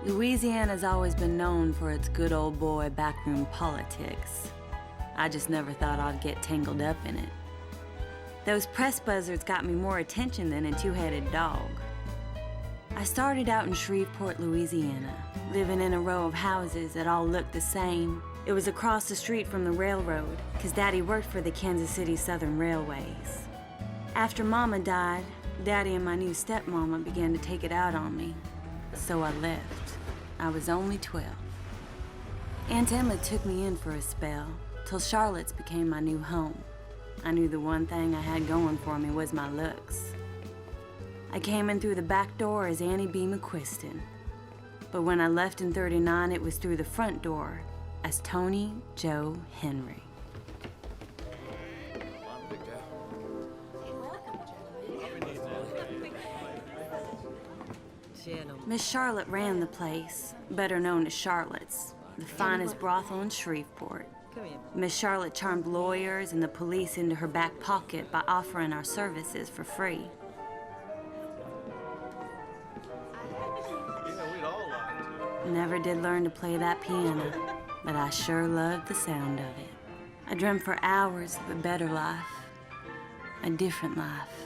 Louisiana's always been known for its good old boy backroom politics. I just never thought I'd get tangled up in it. Those press buzzards got me more attention than a two-headed dog. I started out in Shreveport, Louisiana, living in a row of houses that all looked the same. It was across the street from the railroad, because Daddy worked for the Kansas City Southern Railways. After Mama died, Daddy and my new stepmama began to take it out on me. So I left. I was only 12. Aunt Emma took me in for a spell, till Charlotte's became my new home. I knew the one thing I had going for me was my looks. I came in through the back door as Annie B. McQuiston. But when I left in '39, it was through the front door as Tony Joe Henry. Miss Charlotte ran the place, better known as Charlotte's, the finest brothel in Shreveport. Miss Charlotte charmed lawyers and the police into her back pocket by offering our services for free. Never did learn to play that piano, but I sure loved the sound of it. I dreamt for hours of a better life, a different life.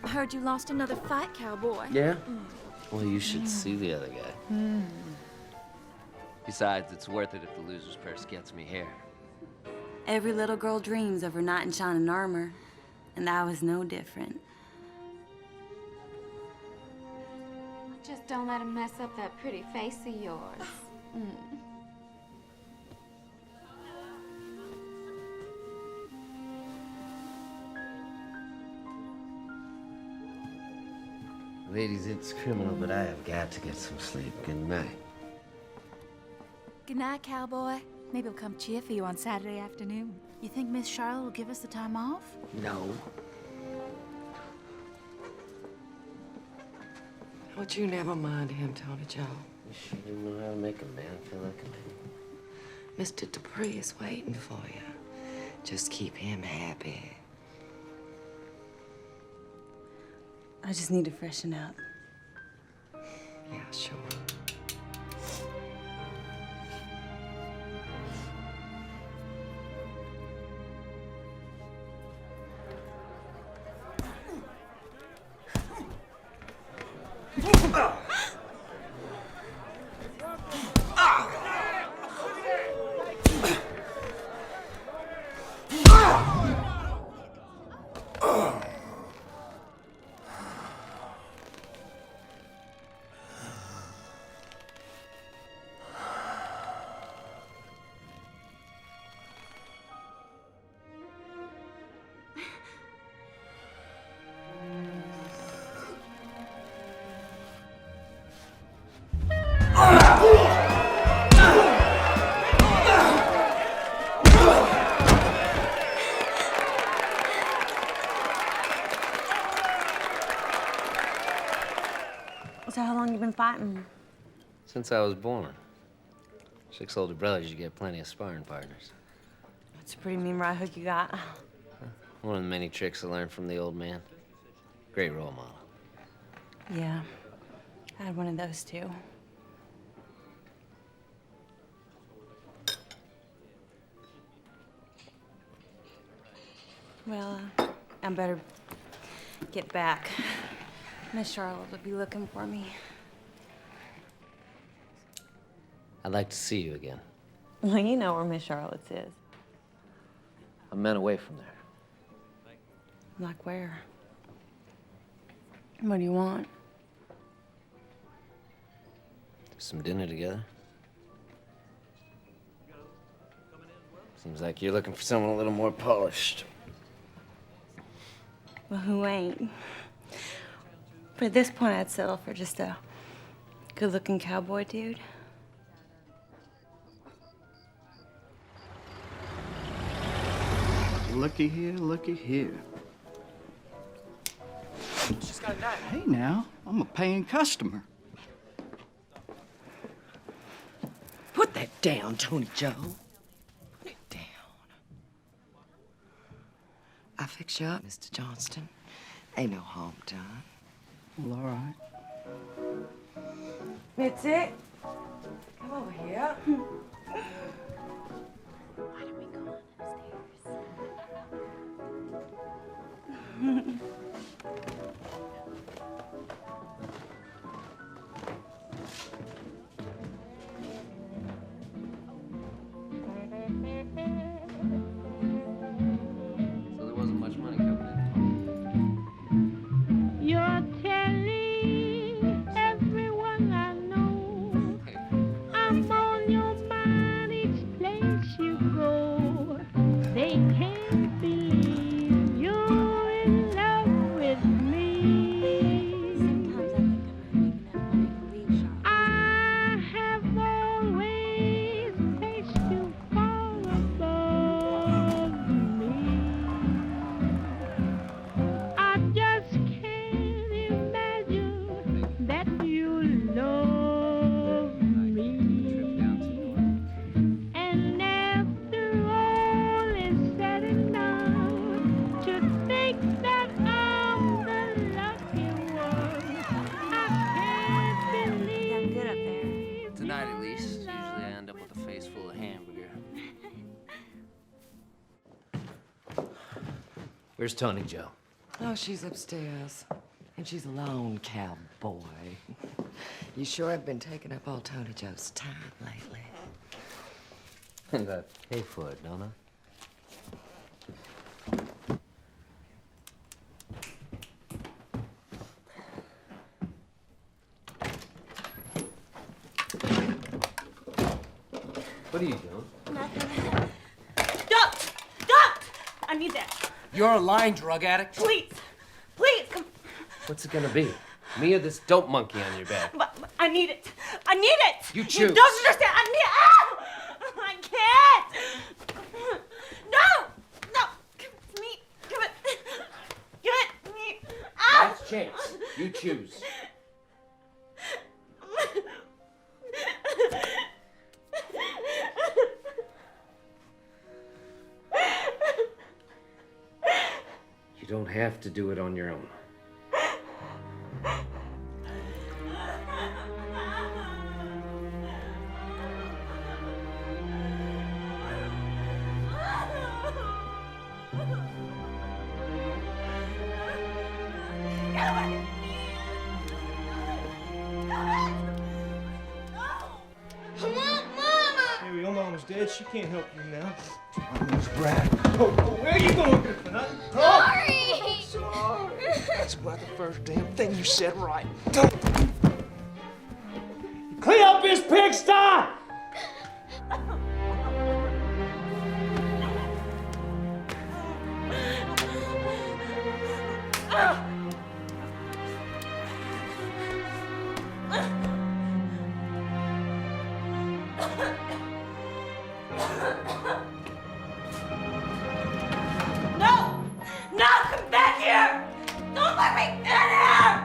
I heard you lost another fight, cowboy. Yeah? Well, you should see the other guy. Besides, it's worth it if the loser's purse gets me here. Every little girl dreams of her knight in shining armor, and I was no different. Just don't let him mess up that pretty face of yours. Ladies, it's criminal, but I have got to get some sleep. Good night. Good night, cowboy. Maybe we'll come cheer for you on Saturday afternoon. You think Miss Charlotte will give us the time off? No. Don't you never mind him, Tony Joe. You sure you know how to make a man feel like a man? Mr. Dupree is waiting for you. Just keep him happy. I just need to freshen up. Yeah, sure. So how long you been fighting? Since I was born. 6 older brothers, you get plenty of sparring partners. That's a pretty mean right hook you got. One of the many tricks I learned from the old man. Great role model. Yeah, I had one of those too. Well, I better get back. Miss Charlotte will be looking for me. I'd like to see you again. Well, you know where Miss Charlotte's is. I'm men away from there. Like where? What do you want? Some dinner together. Seems like you're looking for someone a little more polished. Well, who ain't? But at this point, I'd settle for just a good-looking cowboy dude. Looky here, looky here. She's got a knife. Hey now, I'm a paying customer. Put that down, Tony Joe. Put it down. I'll fix you up, Mr. Johnston. Ain't no harm done. Well, all right. Mitzi, come over here. Why don't we go upstairs? So there wasn't much money coming in. You're telling everyone I know Hey, I'm on your mind each place you go. They can't believe you're in love with me. I have always placed you far above me. I just can't imagine that you love me. And after all is said and done, to think that I'm the lucky one, I can't believe. Good up there. tonight at least. Usually I end up with a face full of hamburger. Where's Tony Joe? Oh, she's upstairs. And she's alone, cowboy. You sure have been taking up all Tony Joe's time lately. And I pay for it, don't I? What are you doing? Stop! Stop! I need that. You're a lying drug addict? Please. Please, come. What's it gonna be? Me or this dope monkey on your back? But I need it. I need it. You You choose. don't understand. I need it. I can't. No! No! Give it to me. Give it. Give it to me. Last chance. You choose. You don't have to do it on your own. Hey, your mama's dead. She can't help you now. Miss Brad. Oh, where are you going, Griffin? Sorry. Sorry. That's about the first damn thing you said right. Clean up this pigsty! No! No! Come back here! Don't let me in here!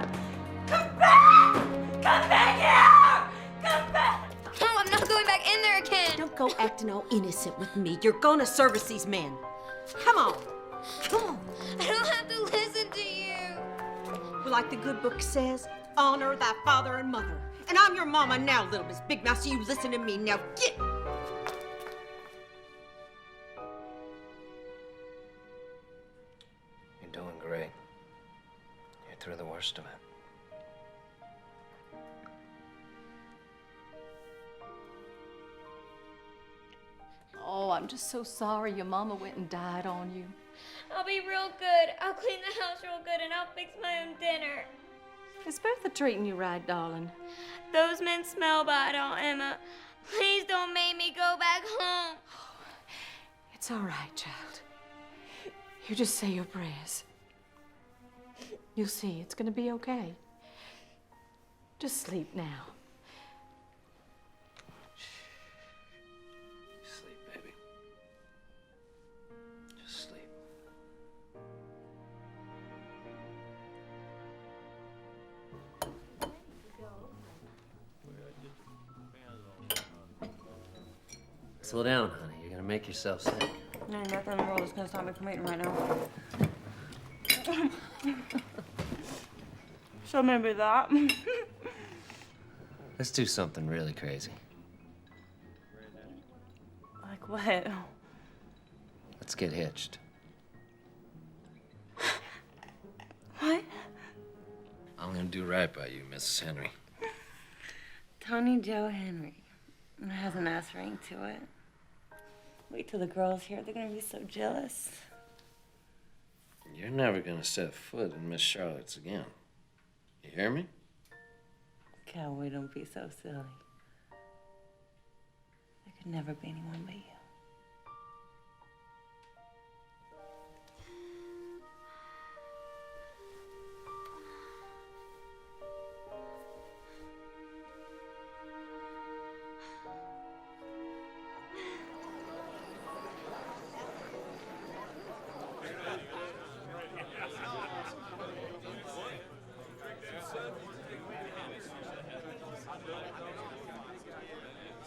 Come back! Come back here! Come back! No, I'm not going back in there again. Don't go acting all innocent with me. You're gonna service these men. Come on. Come on. I don't have to listen to you. Well, like the good book says, honor thy father and mother. And I'm your mama now, little Miss Big Mouth, so you listen to me. Now get. You're doing great. You're through the worst of it. Oh, I'm just so sorry your mama went and died on you. I'll be real good. I'll clean the house real good and I'll fix my own dinner. Is Bertha treating you right, darling? Those men smell bad, Aunt Emma. Please don't make me go back home. It's all right, child. You just say your prayers. You'll see, it's gonna be okay. Just sleep now. Sleep, baby. Just sleep. Slow down, honey. You're gonna make yourself sick. There ain't nothing in the world that's gonna stop me from eating right now. So maybe that. Let's do something really crazy. Like what? Let's get hitched. What? I'm gonna do right by you, Mrs. Henry. Tony Joe Henry. It has an ass ring to it. Wait till the girls hear. They're gonna be so jealous. You're never gonna set foot in Miss Charlotte's again. You hear me? Cowboy, don't be so silly. There could never be anyone but you.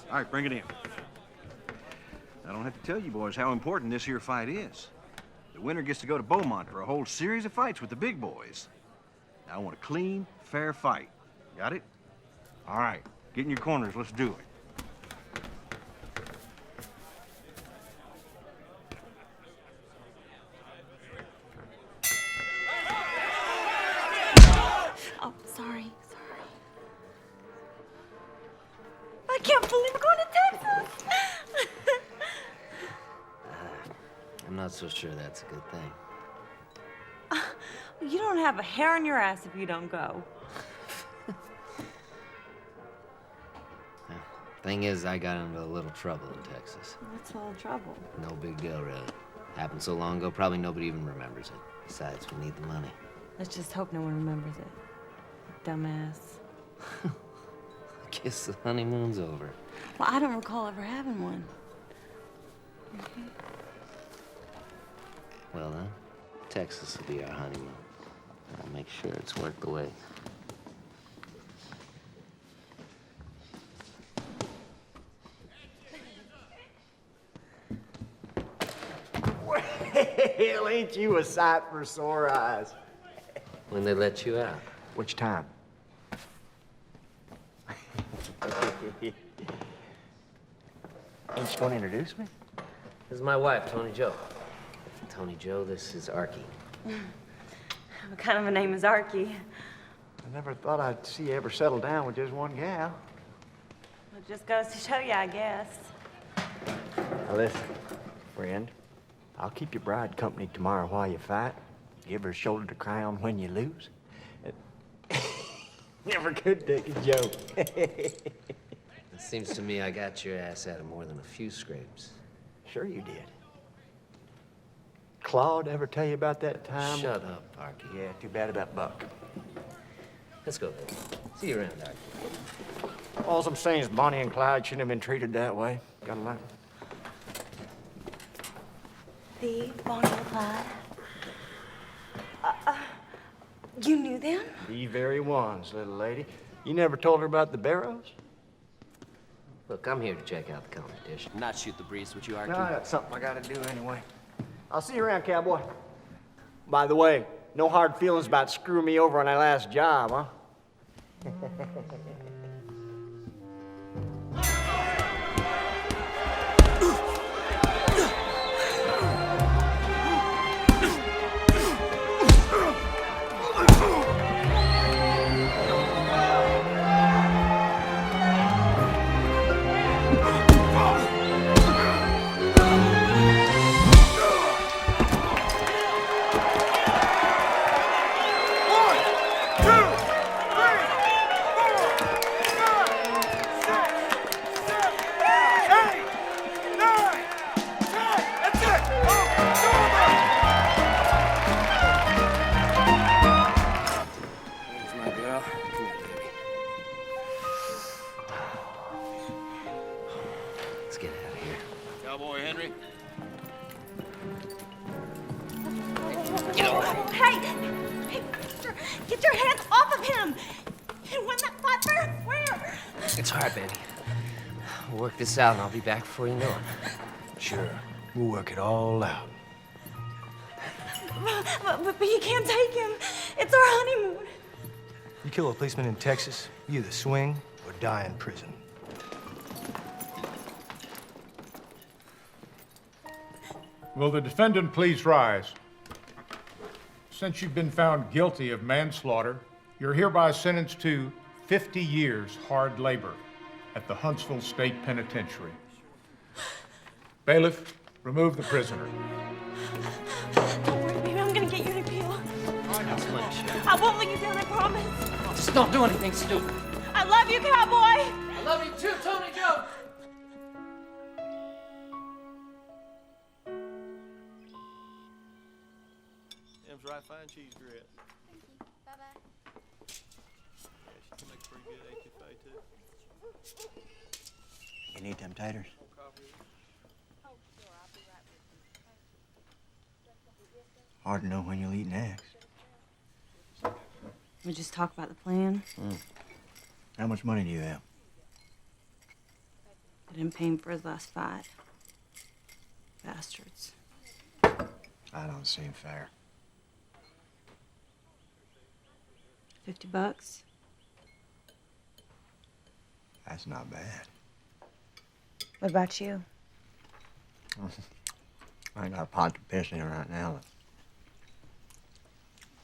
All right, bring it in. I don't have to tell you boys how important this here fight is. The winner gets to go to Beaumont for a whole series of fights with the big boys. Now, I want a clean, fair fight. Got it? All right, get in your corners. Let's do it. Oh, sorry. I can't believe we're going to Texas. I'm not so sure that's a good thing. You don't have a hair on your ass if you don't go. Thing is, I got into a little trouble in Texas. What's all the trouble? No big deal, really. Happened so long ago, probably nobody even remembers it. Besides, we need the money. Let's just hope no one remembers it. Dumbass. I guess the honeymoon's over. Well, I don't recall ever having one. Okay. Well, then, Texas will be our honeymoon. I'll make sure it's worth the wait. Well, ain't you a sight for sore eyes? When they let you out. Which time? Ain't you gonna introduce me? This is my wife, Tony Joe. Tony Joe, this is Archie. What kind of a name is Archie? I never thought I'd see you ever settle down with just one gal. It just goes to show you, I guess. Now listen, friend. I'll keep your bride company tomorrow while you fight. Give her a shoulder to cry on when you lose. Never could take a joke. It seems to me I got your ass out of more than a few scrapes. Sure you did. Claude ever tell you about that time? Shut up, Archie. Yeah, too bad about Buck. Let's go, baby. See you around, Archie. All I'm saying is Bonnie and Clyde shouldn't have been treated that way. Gotta learn. The Bonnie and Clyde. You knew them? The very ones, little lady. You never told her about the Barrows? Look, I'm here to check out the competition. Not shoot the breeze with you, Archie. No, that's something I gotta do anyway. I'll see you around, cowboy. By the way, no hard feelings about screwing me over on that last job, huh? Get your hands off of him! You won that fight fair? Where? It's all right, baby. We'll work this out, and I'll be back before you know it. Sure. We'll work it all out. But you can't take him. It's our honeymoon. You kill a policeman in Texas, you either swing or die in prison. Will the defendant please rise? Since you've been found guilty of manslaughter, you're hereby sentenced to 50 years hard labor at the Huntsville State Penitentiary. Bailiff, remove the prisoner. Don't worry, baby. I'm gonna get you an appeal. I won't let you down, I promise. Just don't do anything stupid. I love you, cowboy. I love you too, Tony Joe. Them's right fine cheese grits. Thank you. Bye-bye. Yeah, she can make pretty good etouffee too. You need them taters? Hard to know when you'll eat next. We just talk about the plan. How much money do you have? I didn't pay him for his last fight. Bastards. I don't seem fair. $50. That's not bad. What about you? I got a pot to piss in right now.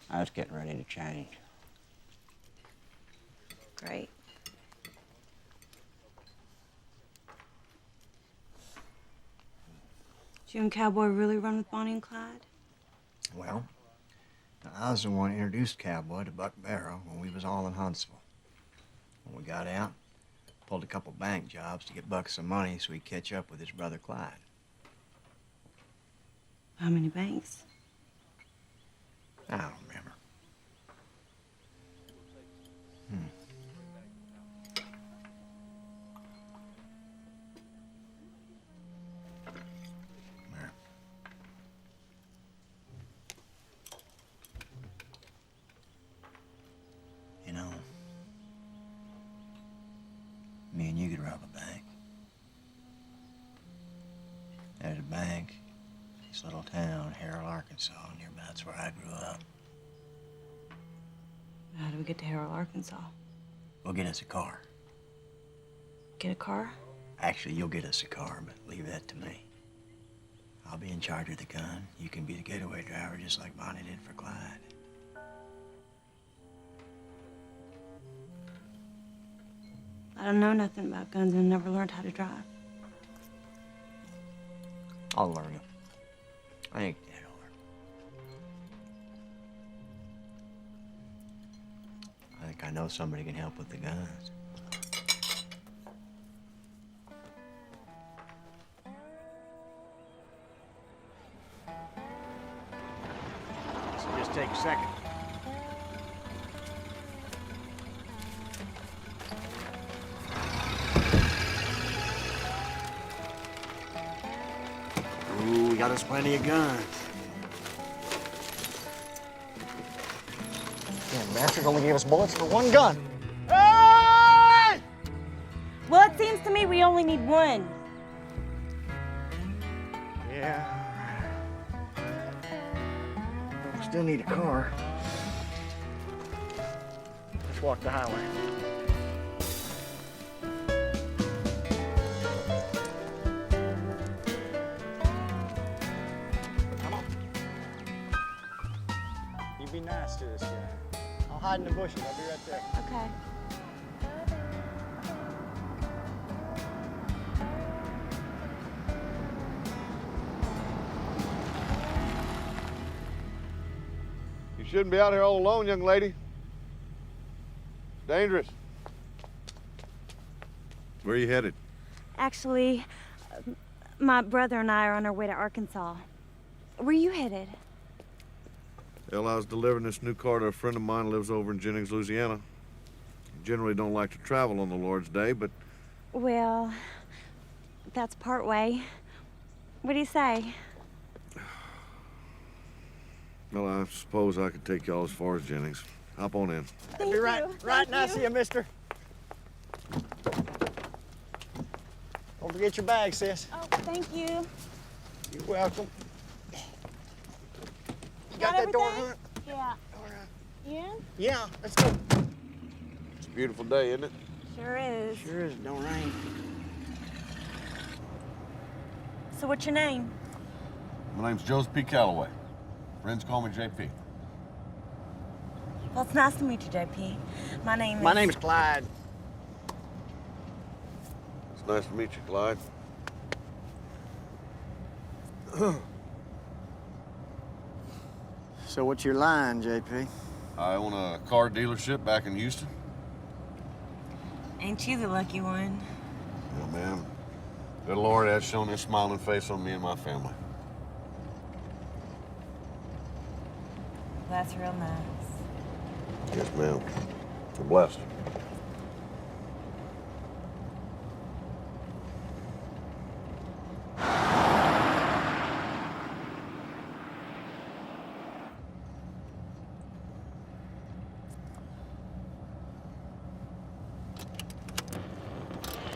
I was getting ready to change. Great. Did you and Cowboy really run with Bonnie and Clyde? Well, I was the one who introduced Cowboy to Buck Barrow when we was all in Huntsville. When we got out, pulled a couple bank jobs to get Buck some money so he'd catch up with his brother Clyde. How many banks? I don't remember. There. You know, me and you could rob a bank. There's a bank in this little town, Harrell, Arkansas, nearby. That's where I grew up. How do we get to Harrell, Arkansas? We'll get us a car. Get a car? Actually, you'll get us a car, but leave that to me. I'll be in charge of the gun. You can be the getaway driver, just like Bonnie did for Clyde. I don't know nothing about guns and never learned how to drive. I'll learn it. I ain't that hard. I think I know somebody can help with the guns. So just take a second. Ooh, we got us plenty of guns. Damn bastard only gave us bullets for one gun. Hey! Well, it seems to me we only need one. Yeah. We still need a car. Let's walk the highway. Come on. You be nice to this guy. I'll hide in the bushes. I'll be right there. Okay. You shouldn't be out here all alone, young lady. It's dangerous. Where are you headed? Actually, my brother and I are on our way to Arkansas. Where are you headed? Well, I was delivering this new car to a friend of mine who lives over in Jennings, Louisiana. Generally don't like to travel on the Lord's Day, but... Well, that's part way. What do you say? Well, I suppose I could take y'all as far as Jennings. Hop on in. I'll be right nice of you, mister. Don't forget your bag, sis. Oh, thank you. You're welcome. You got that door, Hunt? Yeah. All right. You in? Yeah, let's go. It's a beautiful day, isn't it? Sure is. Sure is, don't rain. So what's your name? My name's Joseph P. Calloway. Friends call me JP. Well, it's nice to meet you, JP. My name's Clyde. It's nice to meet you, Clyde. So what's your line, JP? I own a car dealership back in Houston. Ain't you the lucky one? Yeah, man. Good Lord has shown his smiling face on me and my family. That's real nice. Yes, ma'am. We're blessed.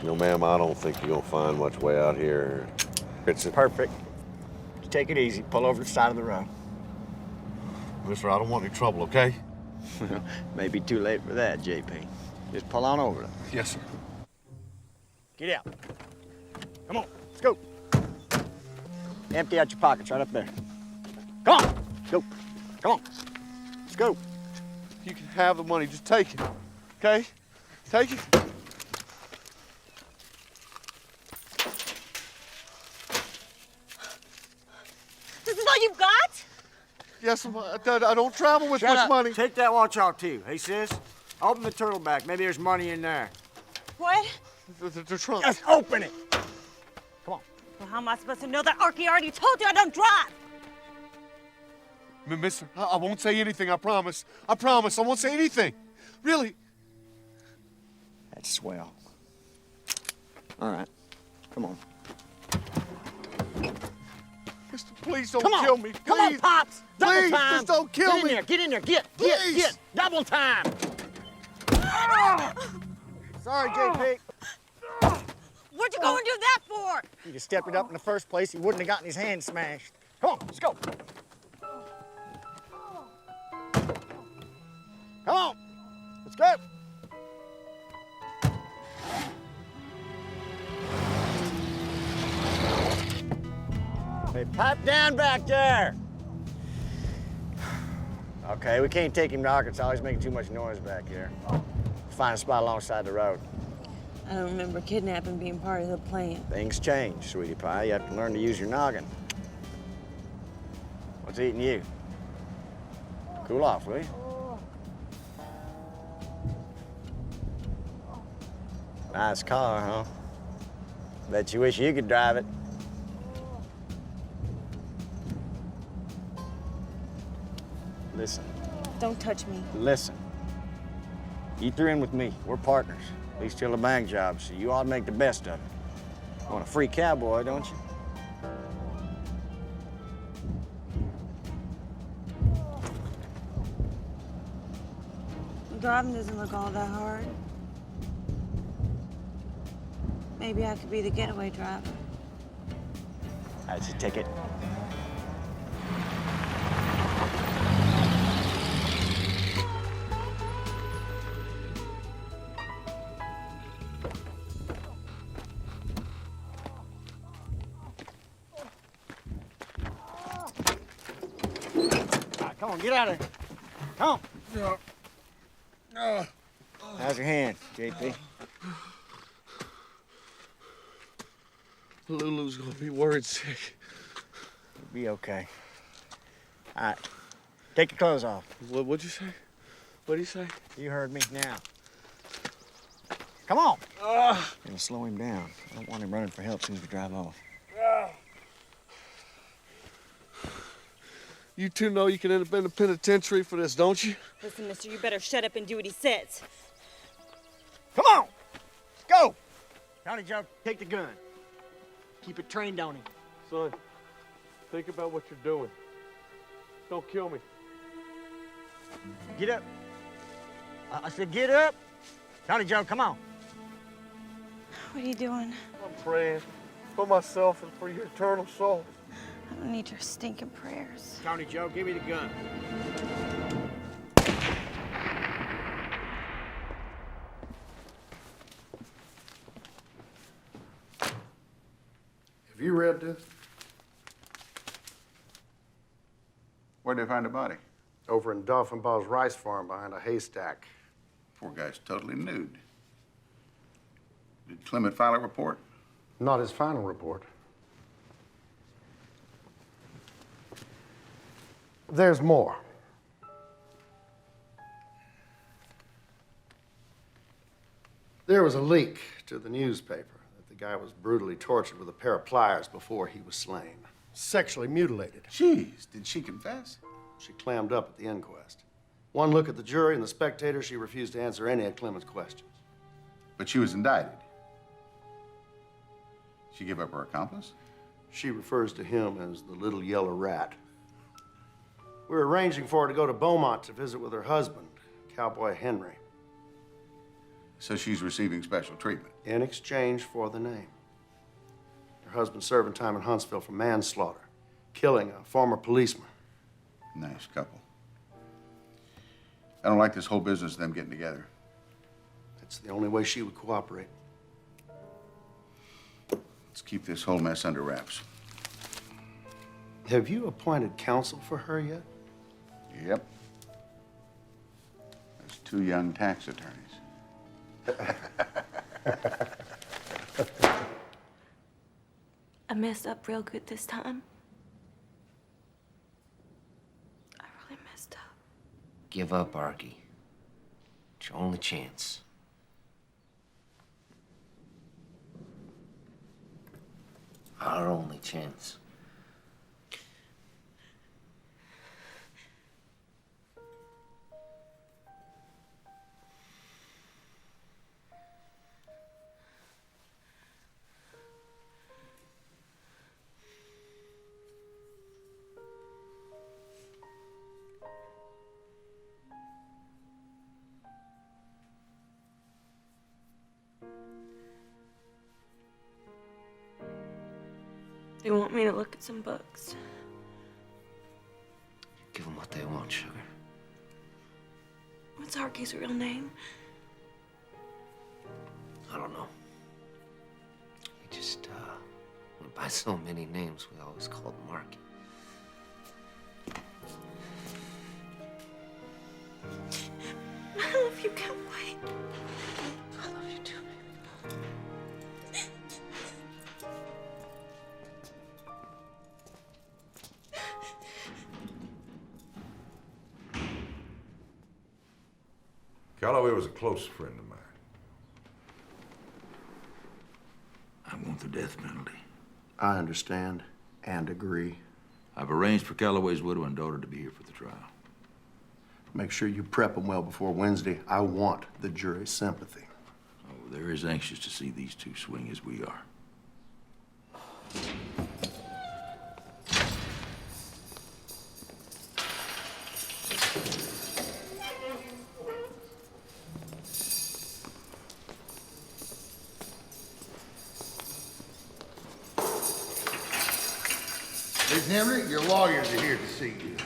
No, ma'am, I don't think you're gonna find much way out here. It's perfect. Take it easy. Pull over to the side of the road. Mister, I don't want any trouble, okay? Maybe too late for that, JP. Just pull on over. Yes, sir. Get out. Come on, let's go. Empty out your pockets right up there. Come on, let's go. Come on, let's go. You can have the money, just take it, okay? Take it. This is all you've got? Yes, I don't travel with much money. Take that watch off, too. Hey, sis, open the turtle back. Maybe there's money in there. What? The trunk. Just open it. Come on. Well, how am I supposed to know that Archie already told you I don't drive? Mister, I won't say anything, I promise. I promise, I won't say anything. Really. That's swell. All right, come on. Mister, please don't Come on. kill me. Come on, Please. Pops. Double Please, time. just don't kill Get in me. there. Get in there. Get. Please. Get. Double time. Sorry, JP. What'd you go and do that for? He'd have stepped it up in the first place. He wouldn't have gotten his hand smashed. Come on, let's go. Come on. Let's go. Hey, pipe down back there. Okay, we can't take him to Arkansas. He's making too much noise back here. Find a spot alongside the road. I don't remember kidnapping being part of the plan. Things change, sweetie pie. You have to learn to use your noggin. What's eating you? Cool off, will you? Nice car, huh? Bet you wish you could drive it. Listen. Don't touch me. Listen. You threw in with me. We're partners. At least till the bank job, so you ought to make the best of it. You want a free cowboy, don't you? Driving doesn't look all that hard. Maybe I could be the getaway driver. That's your ticket. Come on, get out of there. Come on. How's your hand, JP? Lulu's gonna be worried sick. You'll be okay. All right. Take your clothes off. What'd you say? What'd you say? You heard me now. Come on. It'll slow him down. I don't want him running for help as soon as we drive off. You two know you can end up in the penitentiary for this, don't you? Listen, mister, you better shut up and do what he says. Come on. Let's go. County Joe, take the gun. Keep it trained on him. Son, think about what you're doing. Don't kill me. Get up. I said get up. County Joe, come on. What are you doing? I'm praying for myself and for your eternal soul. I don't need your stinking prayers. County Joe, give me the gun. Where'd they find the body? Over in Dolphinball's rice farm behind a haystack. Poor guy's totally nude. Did Clement file a report? Not his final report. There's more. There was a leak to the newspaper that the guy was brutally tortured with a pair of pliers before he was slain. Sexually mutilated. Jeez, did she confess? She clammed up at the inquest. One look at the jury and the spectators, she refused to answer any of Clement's questions. But she was indicted. She give up her accomplice? She refers to him as the little yellow rat. We're arranging for her to go to Beaumont to visit with her husband, Cowboy Henry. So she's receiving special treatment? In exchange for the name. Her husband's serving time in Huntsville for manslaughter, killing a former policeman. Nice couple. I don't like this whole business of them getting together. That's the only way she would cooperate. Let's keep this whole mess under wraps. Have you appointed counsel for her yet? Yep. There's 2 young tax attorneys. I messed up real good this time. I really messed up. Give up, Arky. It's your only chance. Our only chance. They want me to look at some books. Give them what they want, sugar. What's Arky's real name? I don't know. He just, went by so many names, we always called him Arky. I love you, Cowboy. I love you too, baby. Calloway was a close friend of mine. I want the death penalty. I understand and agree. I've arranged for Calloway's widow and daughter to be here for the trial. Make sure you prep them well before Wednesday. I want the jury's sympathy. Oh, they're as anxious to see these 2 swing as we are. Miss Henry, your lawyers are here to see you.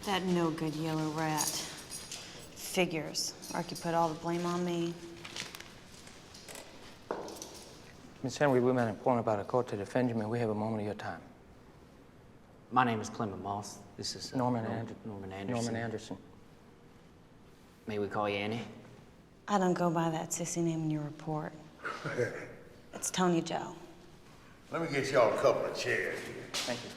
That no-good yellow rat. Figures. Arky put all the blame on me. Miss Henry, we've been appointed by the court to defend you. May we have a moment of your time? My name is Clement Moss. This is Norman Anderson. Norman Anderson. May we call you Annie? I don't go by that sissy name in your report. It's Tony Joe. Let me get y'all a couple of chairs here. Thank you.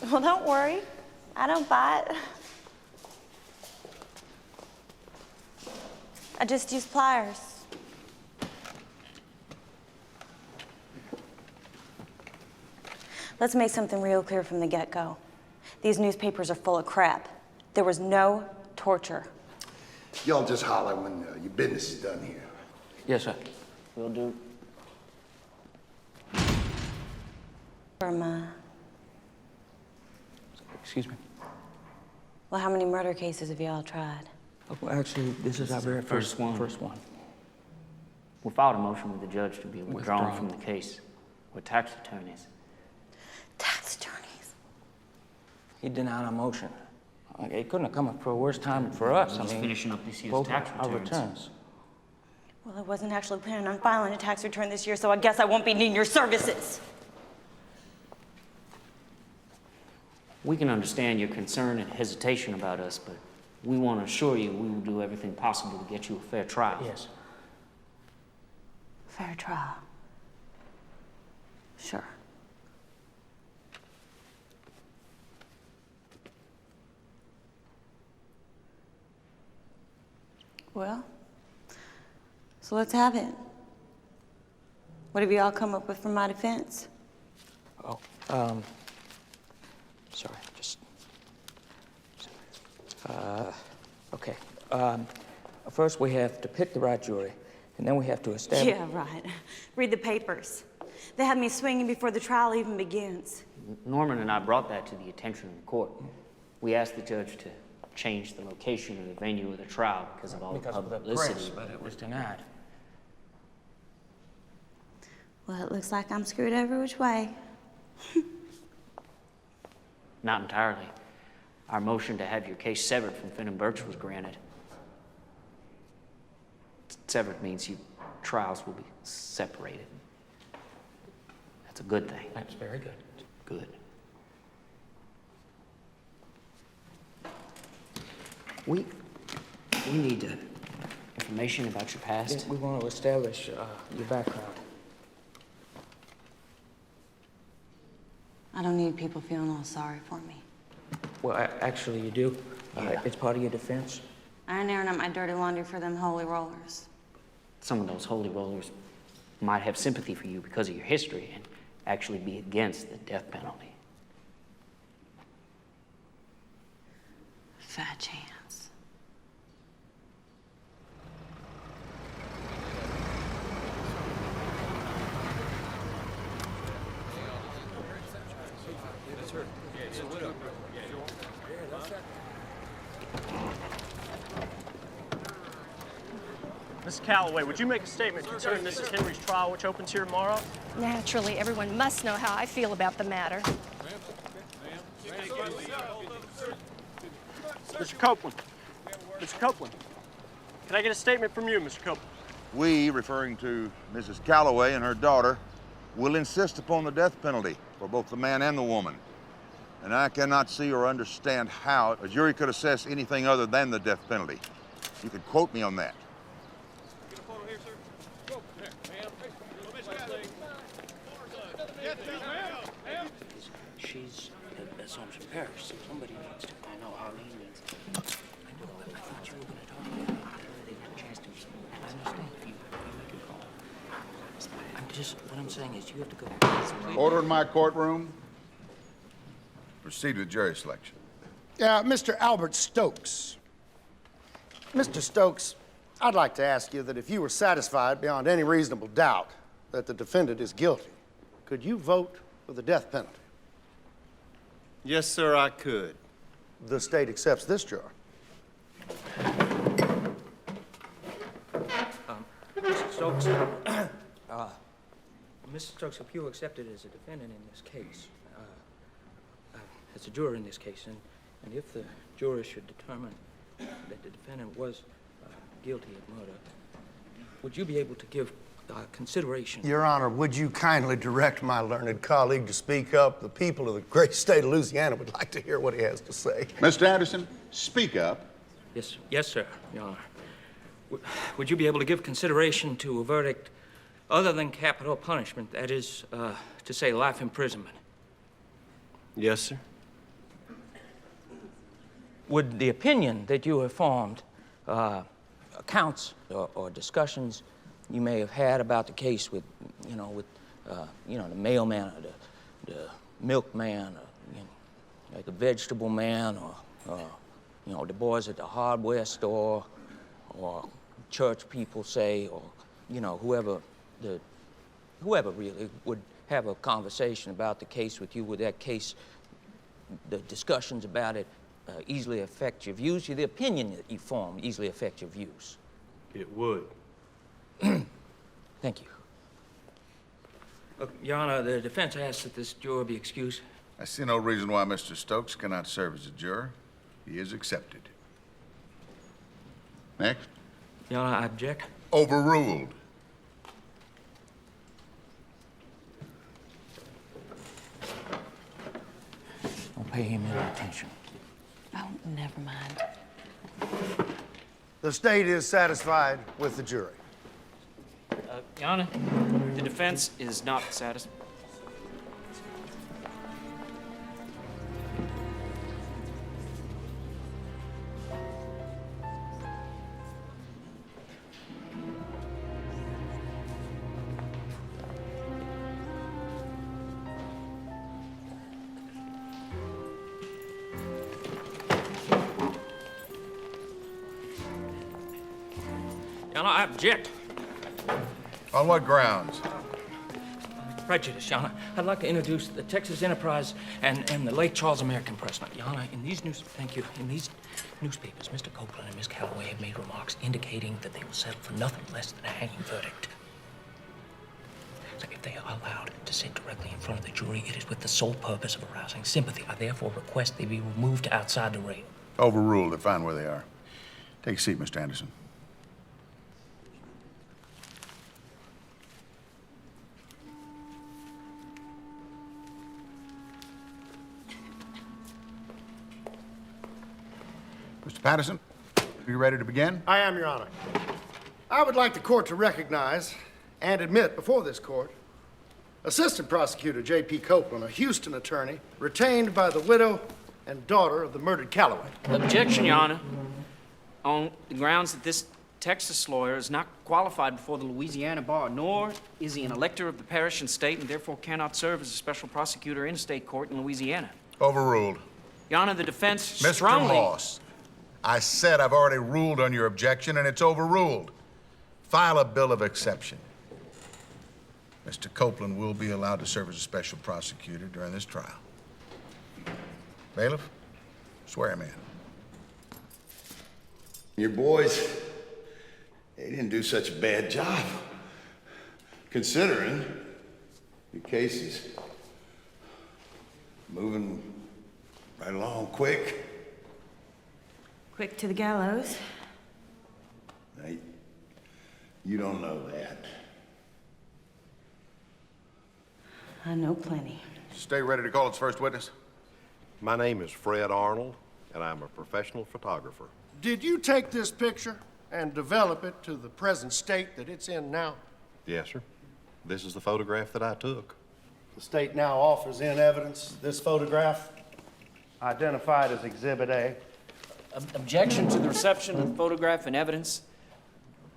Well, don't worry. I don't bite. I just use pliers. Let's make something real clear from the get-go. These newspapers are full of crap. There was no torture. Y'all just holler when your business is done here. Yes, sir. Will do. Excuse me. Well, how many murder cases have y'all tried? Well, actually, this is our very first one. We filed a motion with the judge to be withdrawn from the case. We're tax attorneys. Tax attorneys? He denied our motion. It couldn't have come up for a worse time for us. We're just finishing up this year's both tax our returns. Well, I wasn't actually planning on filing a tax return this year, so I guess I won't be needing your services. We can understand your concern and hesitation about us, but we want to assure you we will do everything possible to get you a fair trial. Yes. Fair trial. Sure. Well, so let's have it. What have you all come up with for my defense? Oh, sorry, just. Okay. First we have to pick the right jury, and then we have to establish. Yeah, right. Read the papers. They had me swinging before the trial even begins. Norman and I brought that to the attention of the court. We asked the judge to change the location or the venue of the trial because of all the publicity. Press, but it was denied. Well, it looks like I'm screwed every which way. Not entirely. Our motion to have your case severed from Finn and Birch was granted. Severed means your trials will be separated. That's a good thing. That's very good. Good. We need information about your past. Yes, we want to establish your background. I don't need people feeling all sorry for me. Well, actually, you do. It's part of your defense. I ain't airing up my dirty laundry for them holy rollers. Some of those holy rollers might have sympathy for you because of your history and actually be against the death penalty. Fat chance. Miss Calloway, would you make a statement concerning Mrs. Henry's trial, which opens here tomorrow? Naturally, everyone must know how I feel about the matter. Mr. Copeland. Mr. Copeland. Can I get a statement from you, Mr. Copeland? We, referring to Mrs. Calloway and her daughter, will insist upon the death penalty for both the man and the woman. And I cannot see or understand how a jury could assess anything other than the death penalty. You could quote me on that. She's at Assumption Parish, so somebody needs to. I know Arlene needs. I know, I thought you were going to talk about it. They had a chance to. I understand. You make a call. What I'm saying is you have to go. Order in my courtroom. Proceed with jury selection. Mr. Albert Stokes. Mr. Stokes, I'd like to ask you that if you were satisfied beyond any reasonable doubt that the defendant is guilty, could you vote for the death penalty? Yes, sir, I could. The state accepts this juror. Mr. Stokes, Mr. Stokes, if you accepted as a defendant in this case, as a juror in this case, and if the jury should determine that the defendant was guilty of murder, would you be able to give consideration? Your Honor, would you kindly direct my learned colleague to speak up? The people of the great state of Louisiana would like to hear what he has to say. Mr. Anderson, speak up. Yes, sir, Your Honor. Would you be able to give consideration to a verdict other than capital punishment, that is, to say life imprisonment? Yes, sir. Would the opinion that you have formed, accounts or discussions you may have had about the case with the mailman or the milkman, or, like the vegetable man, or the boys at the hardware store, or church people say, or whoever really would have a conversation about the case with you, would that case, the discussions about it, easily affect your views? The opinion that you form easily affect your views? It would. Thank you. Look, Your Honor, the defense asks that this juror be excused. I see no reason why Mr. Stokes cannot serve as a juror. He is accepted. Next. Your Honor, I object. Overruled. Don't pay him any attention. Oh, never mind. The state is satisfied with the jury. Your Honor, the defense is not satisfied. Your Honor, I object. On what grounds? Prejudice, Your Honor. I'd like to introduce the Texas Enterprise and the late Charles American Pressman. Your Honor, in these newspapers, Mr. Copeland and Miss Calloway have made remarks indicating that they will settle for nothing less than a hanging verdict. So if they are allowed to sit directly in front of the jury, it is with the sole purpose of arousing sympathy. I therefore request they be removed outside the rail. Overruled. They're fine where they are. Take a seat, Mr. Anderson. Mr. Patterson, are you ready to begin? I am, Your Honor. I would like the court to recognize and admit before this court Assistant Prosecutor J.P. Copeland, a Houston attorney, retained by the widow and daughter of the murdered Calloway. Objection, Your Honor. On the grounds that this Texas lawyer is not qualified before the Louisiana bar, nor is he an elector of the parish and state, and therefore cannot serve as a special prosecutor in a state court in Louisiana. Overruled. Your Honor, the defense Mr. strongly... Moss, I said I've already ruled on your objection, and it's overruled. File a bill of exception. Mr. Copeland will be allowed to serve as a special prosecutor during this trial. Bailiff, swear him in. Your boys, they didn't do such a bad job, considering the case is moving right along quick. Quick to the gallows. Now, you don't know that. I know plenty. Stay ready to call its first witness. My name is Fred Arnold, and I'm a professional photographer. Did you take this picture and develop it to the present state that it's in now? Yes, sir. This is the photograph that I took. The state now offers in evidence this photograph, identified as Exhibit A. Objection to the reception of the photograph and evidence.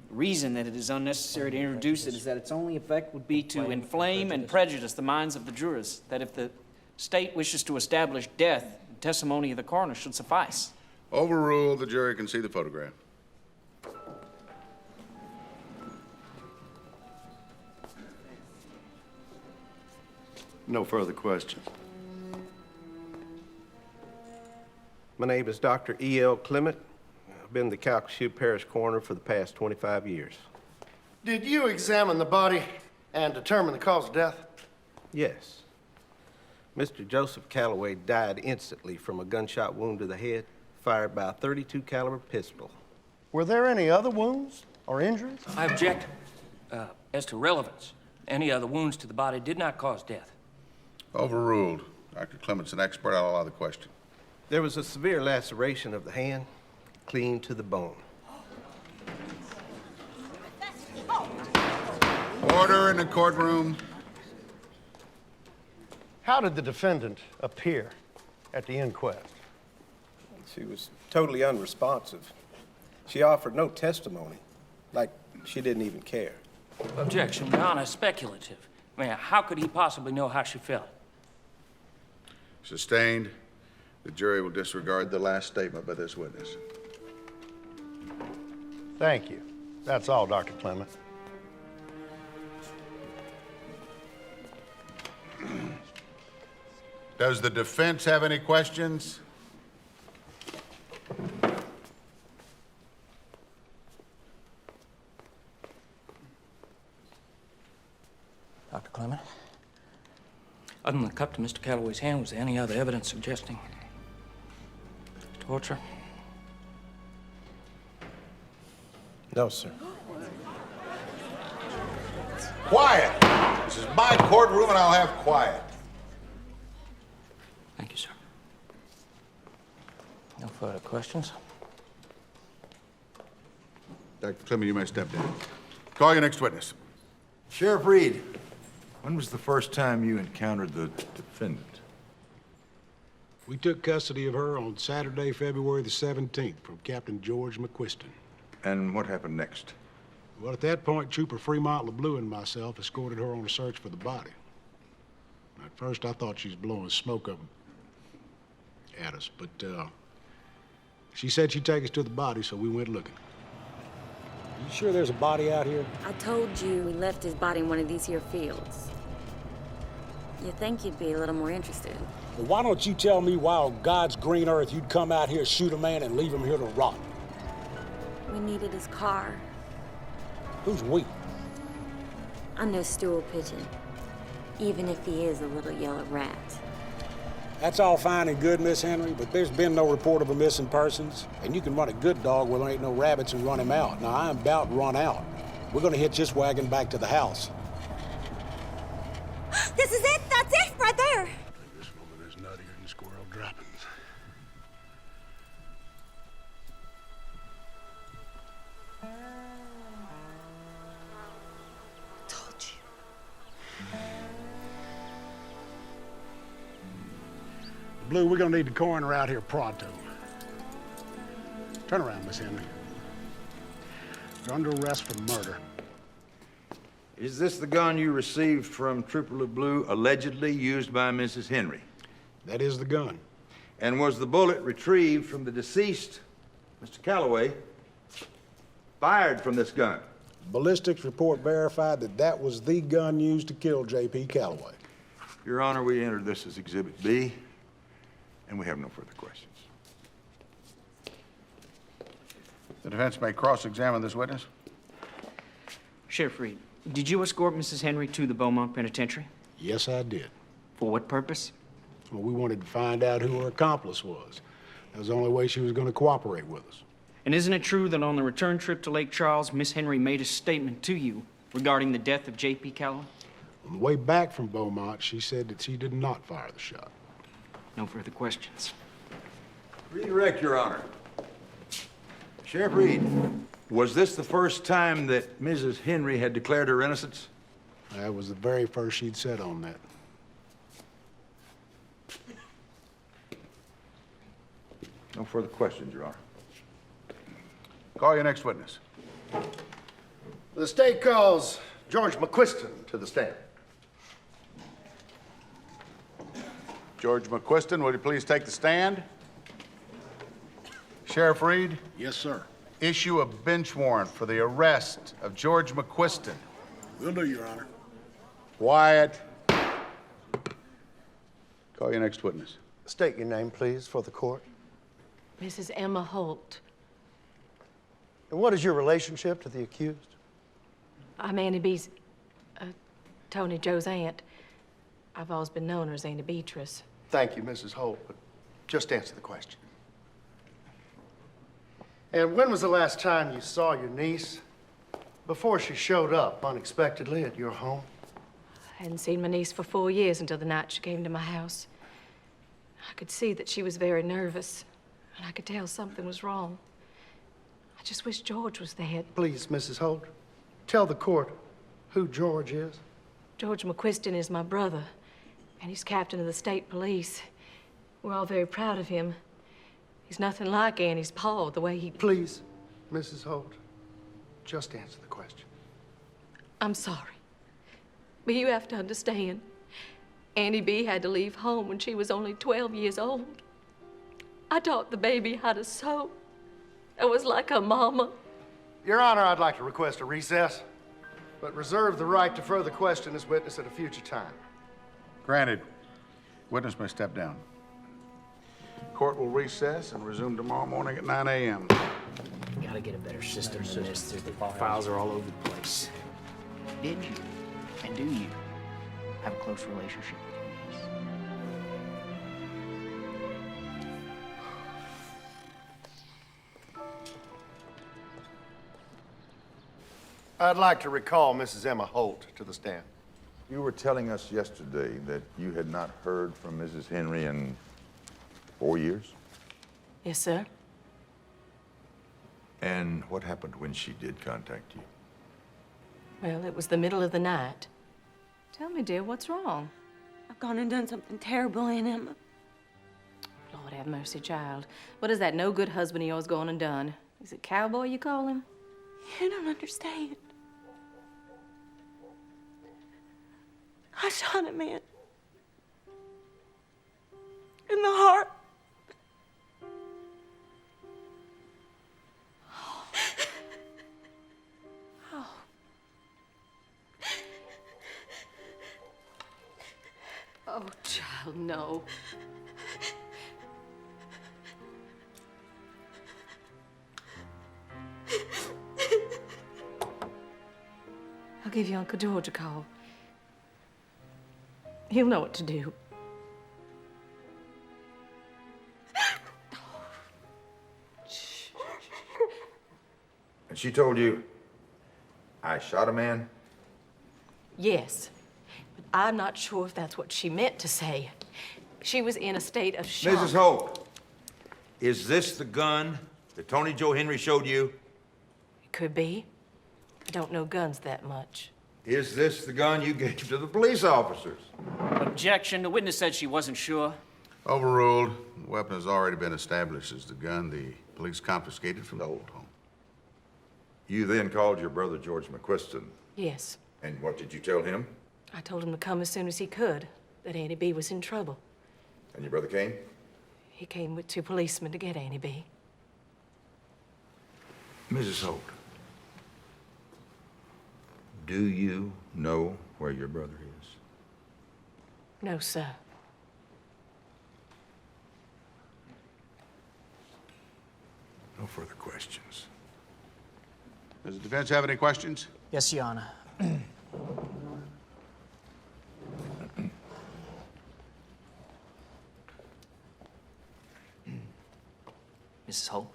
The reason that it is unnecessary to introduce it is that its only effect would be to inflame and prejudice the minds of the jurors, that if the state wishes to establish death, the testimony of the coroner should suffice. Overruled. The jury can see the photograph. No further questions. My name is Dr. E.L. Clement. I've been the Calcasieu Parish Coroner for the past 25 years. Did you examine the body and determine the cause of death? Yes. Mr. Joseph Calloway died instantly from a gunshot wound to the head fired by a .32 caliber pistol. Were there any other wounds or injuries? I object as to relevance. Any other wounds to the body did not cause death. Overruled. Dr. Clement's an expert. I'll allow the question. There was a severe laceration of the hand, clean to the bone. Order in the courtroom. How did the defendant appear at the inquest? She was totally unresponsive. She offered no testimony, like she didn't even care. Objection, Your Honor, speculative. I mean, how could he possibly know how she felt? Sustained. The jury will disregard the last statement by this witness. Thank you. That's all, Dr. Clement. Does the defense have any questions? Dr. Clement? Other than the cup to Mr. Calloway's hand, was there any other evidence suggesting torture? No, sir. Quiet. This is my courtroom, and I'll have quiet. Thank you, sir. No further questions? Dr. Clement, you may step down. Call your next witness. Sheriff Reed, when was the first time you encountered the defendant? We took custody of her on Saturday, February the 17th from Captain George McQuiston. And what happened next? Well, at that point, Trooper Fremont LeBlue and myself escorted her on a search for the body. At first, I thought she was blowing smoke up at us, but she said she'd take us to the body, so we went looking. You sure there's a body out here? I told you we left his body in one of these here fields. You'd think you'd be a little more interested. Well, why don't you tell me why on God's green earth you'd come out here, shoot a man, and leave him here to rot? We needed his car. Who's we? I'm no stool pigeon, even if he is a little yellow rat. That's all fine and good, Miss Henry, but there's been no report of a missing persons, and you can run a good dog where there ain't no rabbits and run him out. Now, I'm about run out. We're gonna hitch this wagon back to the house. This is it! That's it! Right there! This woman is nuttier than squirrel droppings. Told you. Blue, we're gonna need the coroner out here pronto. Turn around, Miss Henry. You're under arrest for murder. Is this the gun you received from Trooper LeBlue, allegedly used by Mrs. Henry? That is the gun. And was the bullet retrieved from the deceased, Mr. Calloway, fired from this gun? Ballistics report verified that that was the gun used to kill J.P. Calloway. Your Honor, we entered this as Exhibit B, and we have no further questions. The defense may cross-examine this witness. Sheriff Reed, did you escort Mrs. Henry to the Beaumont Penitentiary? Yes, I did. For what purpose? Well, we wanted to find out who her accomplice was. That was the only way she was going to cooperate with us. And isn't it true that on the return trip to Lake Charles, Miss Henry made a statement to you regarding the death of J.P. Calloway? On the way back from Beaumont, she said that she did not fire the shot. No further questions. Redirect, Your Honor. Sheriff Reed, was this the first time that Mrs. Henry had declared her innocence? That was the very first she'd said on that. No further questions, Your Honor. Call your next witness. The state calls George McQuiston to the stand. George McQuiston, will you please take the stand? Sheriff Reed? Yes, sir. Issue a bench warrant for the arrest of George McQuiston. Will do, Your Honor. Quiet. Call your next witness. State your name, please, for the court. Mrs. Emma Holt. And what is your relationship to the accused? I'm Annie B's, Tony Joe's aunt. I've always been known her as Auntie Beatrice. Thank you, Mrs. Holt, but just answer the question. And when was the last time you saw your niece before she showed up unexpectedly at your home? I hadn't seen my niece for 4 years until the night she came to my house. I could see that she was very nervous, and I could tell something was wrong. I just wish George was there. Please, Mrs. Holt, tell the court who George is. George McQuiston is my brother, and he's captain of the state police. We're all very proud of him. He's nothing like Annie's pa, the way he... Please, Mrs. Holt, just answer the question. I'm sorry, but you have to understand, Annie B had to leave home when she was only 12 years old. I taught the baby how to sew. I was like her mama. Your Honor, I'd like to request a recess, but reserve the right to further question this witness at a future time. Granted. Witness may step down. Court will recess and resume tomorrow morning at 9 a.m. Gotta get a better system than this. The files are all over the place. Did you, and do you, have a close relationship with your niece? I'd like to recall Mrs. Emma Holt to the stand. You were telling us yesterday that you had not heard from Mrs. Henry in 4 years? Yes, sir. And what happened when she did contact you? Well, it was the middle of the night. Tell me, dear, what's wrong? I've gone and done something terrible, Aunt Emma. Lord have mercy, child. What is that no-good husband of yours gone and done? Is it Cowboy you call him? You don't understand. I shot a man in the heart. Oh. Oh, child, no. I'll give you Uncle George a call. He'll know what to do. And she told you, I shot a man? Yes, but I'm not sure if that's what she meant to say. She was in a state of shock. Mrs. Holt, is this the gun that Tony Joe Henry showed you? It could be. I don't know guns that much. Is this the gun you gave to the police officers? Objection. The witness said she wasn't sure. Overruled. The weapon has already been established as the gun the police confiscated from the old home. You then called your brother George McQuiston. Yes. And what did you tell him? I told him to come as soon as he could, that Annie B was in trouble. And your brother came? He came with 2 policemen to get Annie B. Mrs. Holt, do you know where your brother is? No, sir. No further questions. Does the defense have any questions? Yes, Your Honor. Mrs. Holt,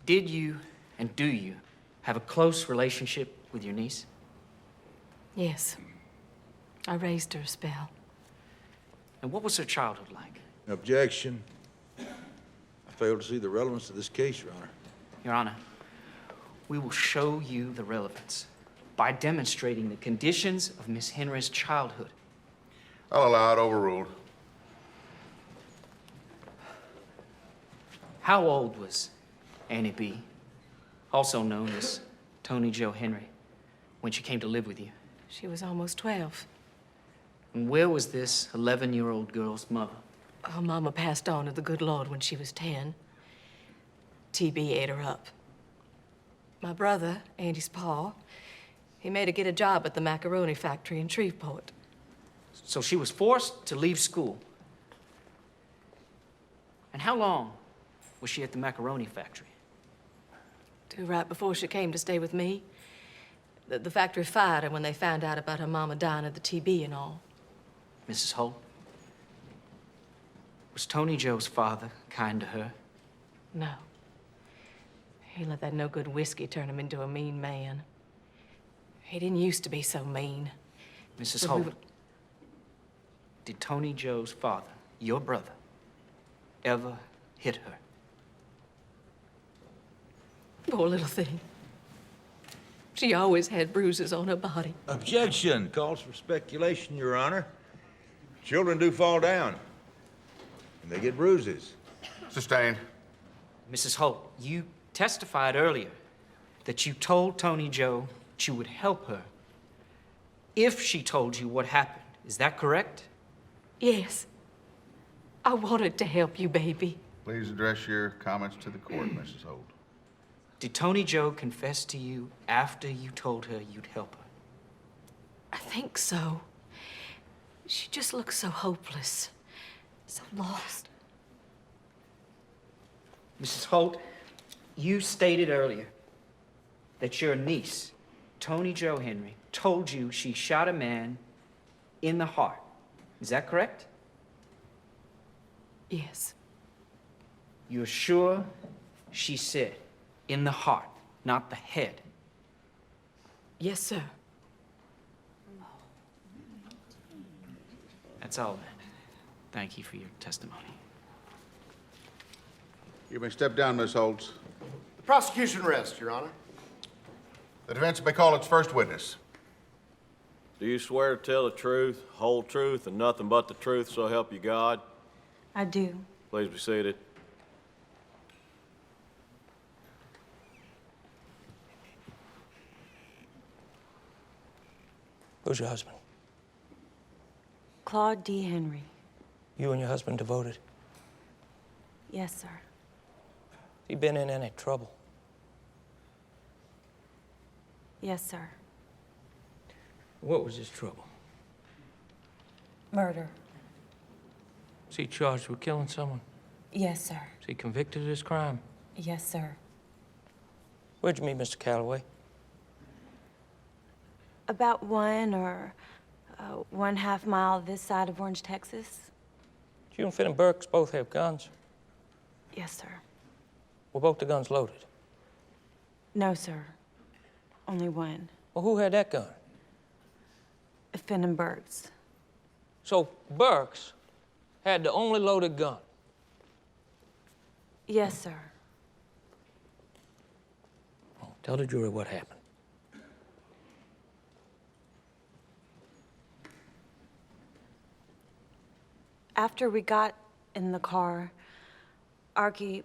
did you and do you have a close relationship with your niece? Yes. I raised her a spell. And what was her childhood like? Objection. I fail to see the relevance of this case, Your Honor. Your Honor, we will show you the relevance by demonstrating the conditions of Miss Henry's childhood. I'll allow it. Overruled. How old was Annie B., also known as Tony Joe Henry, when she came to live with you? She was almost 12. And where was this 11-year-old girl's mother? Her mama passed on to the good Lord when she was 10. TB ate her up. My brother, Andy's pa, he made her get a job at the macaroni factory in Shreveport. So she was forced to leave school. And how long was she at the macaroni factory? Till right before she came to stay with me. The factory fired her when they found out about her mama dying of the TB and all. Mrs. Holt, was Tony Joe's father kind to her? No. He let that no-good whiskey turn him into a mean man. He didn't used to be so mean. Mrs. But we Holt, did Tony Joe's father, your brother, ever hit her? Poor little thing. She always had bruises on her body. Objection. Calls for speculation, Your Honor. Children do fall down, and they get bruises. Sustained. Mrs. Holt, you testified earlier that you told Tony Joe that you would help her if she told you what happened. Is that correct? Yes. I wanted to help you, baby. Please address your comments to the court, Mrs. Holt. Did Tony Joe confess to you after you told her you'd help her? I think so. She just looks so hopeless, so lost. Mrs. Holt, you stated earlier that your niece, Tony Joe Henry, told you she shot a man in the heart. Is that correct? Yes. You're sure she said in the heart, not the head? Yes, sir. That's all then. Thank you for your testimony. You may step down, Miss Holtz. The prosecution rests, Your Honor. The defense may call its first witness. Do you swear to tell the truth, whole truth, and nothing but the truth, so help you God? I do. Please be seated. Who's your husband? Claude D. Henry. You and your husband devoted? Yes, sir. You been in any trouble? Yes, sir. What was his trouble? Murder. Is he charged with killing someone? Yes, sir. Is he convicted of this crime? Yes, sir. Where'd you meet Mr. Calloway? About 1.5 miles this side of Orange, Texas. You and Finn Burks both have guns. Yes, sir. Were both the guns loaded? No, sir. Only one. Well, who had that gun? Finn and Burks. So Burks had the only loaded gun? Yes, sir. Oh, tell the jury what happened. After we got in the car, Archie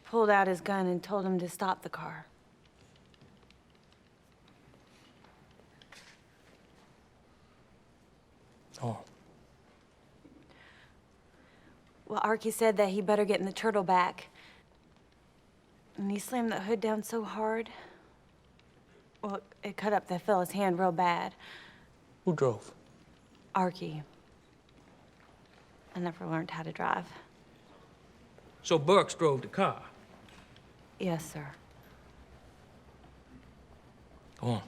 pulled out his gun and told him to stop the car. Oh. Well, Archie said that he better get in the turtle back. And he slammed the hood down so hard. Well, it cut up the fella's hand real bad. Who drove? Archie. I never learned how to drive. So Burks drove the car? Yes, sir. Go on.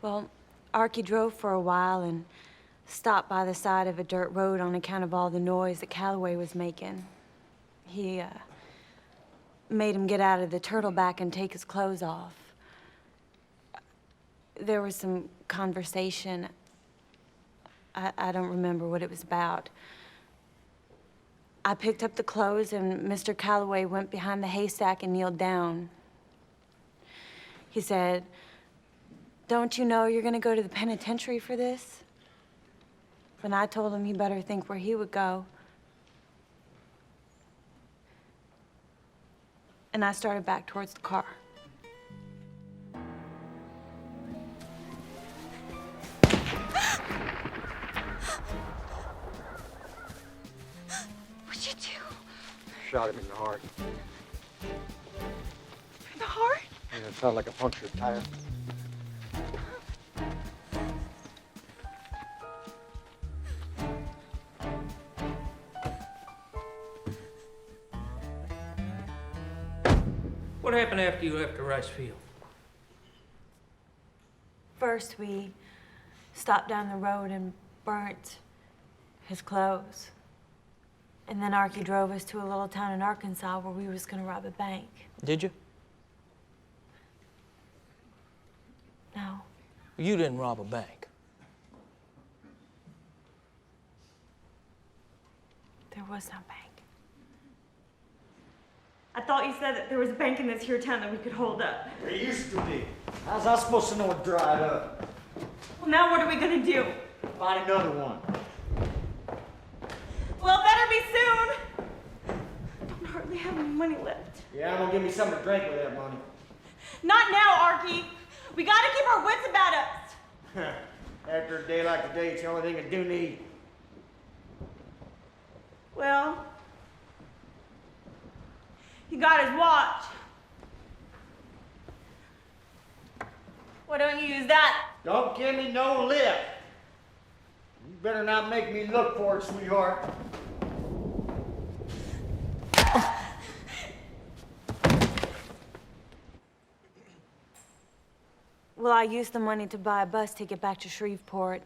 Well, Archie drove for a while and stopped by the side of a dirt road on account of all the noise that Calloway was making. He made him get out of the turtleback and take his clothes off. There was some conversation. I don't remember what it was about. I picked up the clothes and Mr. Calloway went behind the haystack and kneeled down. He said, "Don't you know you're gonna go to the penitentiary for this?" And I told him he better think where he would go. And I started back towards the car. What'd you do? Shot him in the heart. In the heart? And it felt like a punctured tire. What happened after you left the rice field? First, we stopped down the road and burnt his clothes. And then Archie drove us to a little town in Arkansas where we was gonna rob a bank. Did you? No. You didn't rob a bank. There was no bank. I thought you said that there was a bank in this here town that we could hold up. There used to be. How's I supposed to know it dried up? Well, now what are we gonna do? Find another one. Well, it better be soon. I don't hardly have any money left. Yeah, I'm gonna give me something to drink with that money. Not now, Archie. We gotta keep our wits about us. After a day like today, it's the only thing I do need. Well, he got his watch. Why don't you use that? Don't give me no lip. You better not make me look for it, sweetheart. Well, I used the money to buy a bus ticket back to Shreveport,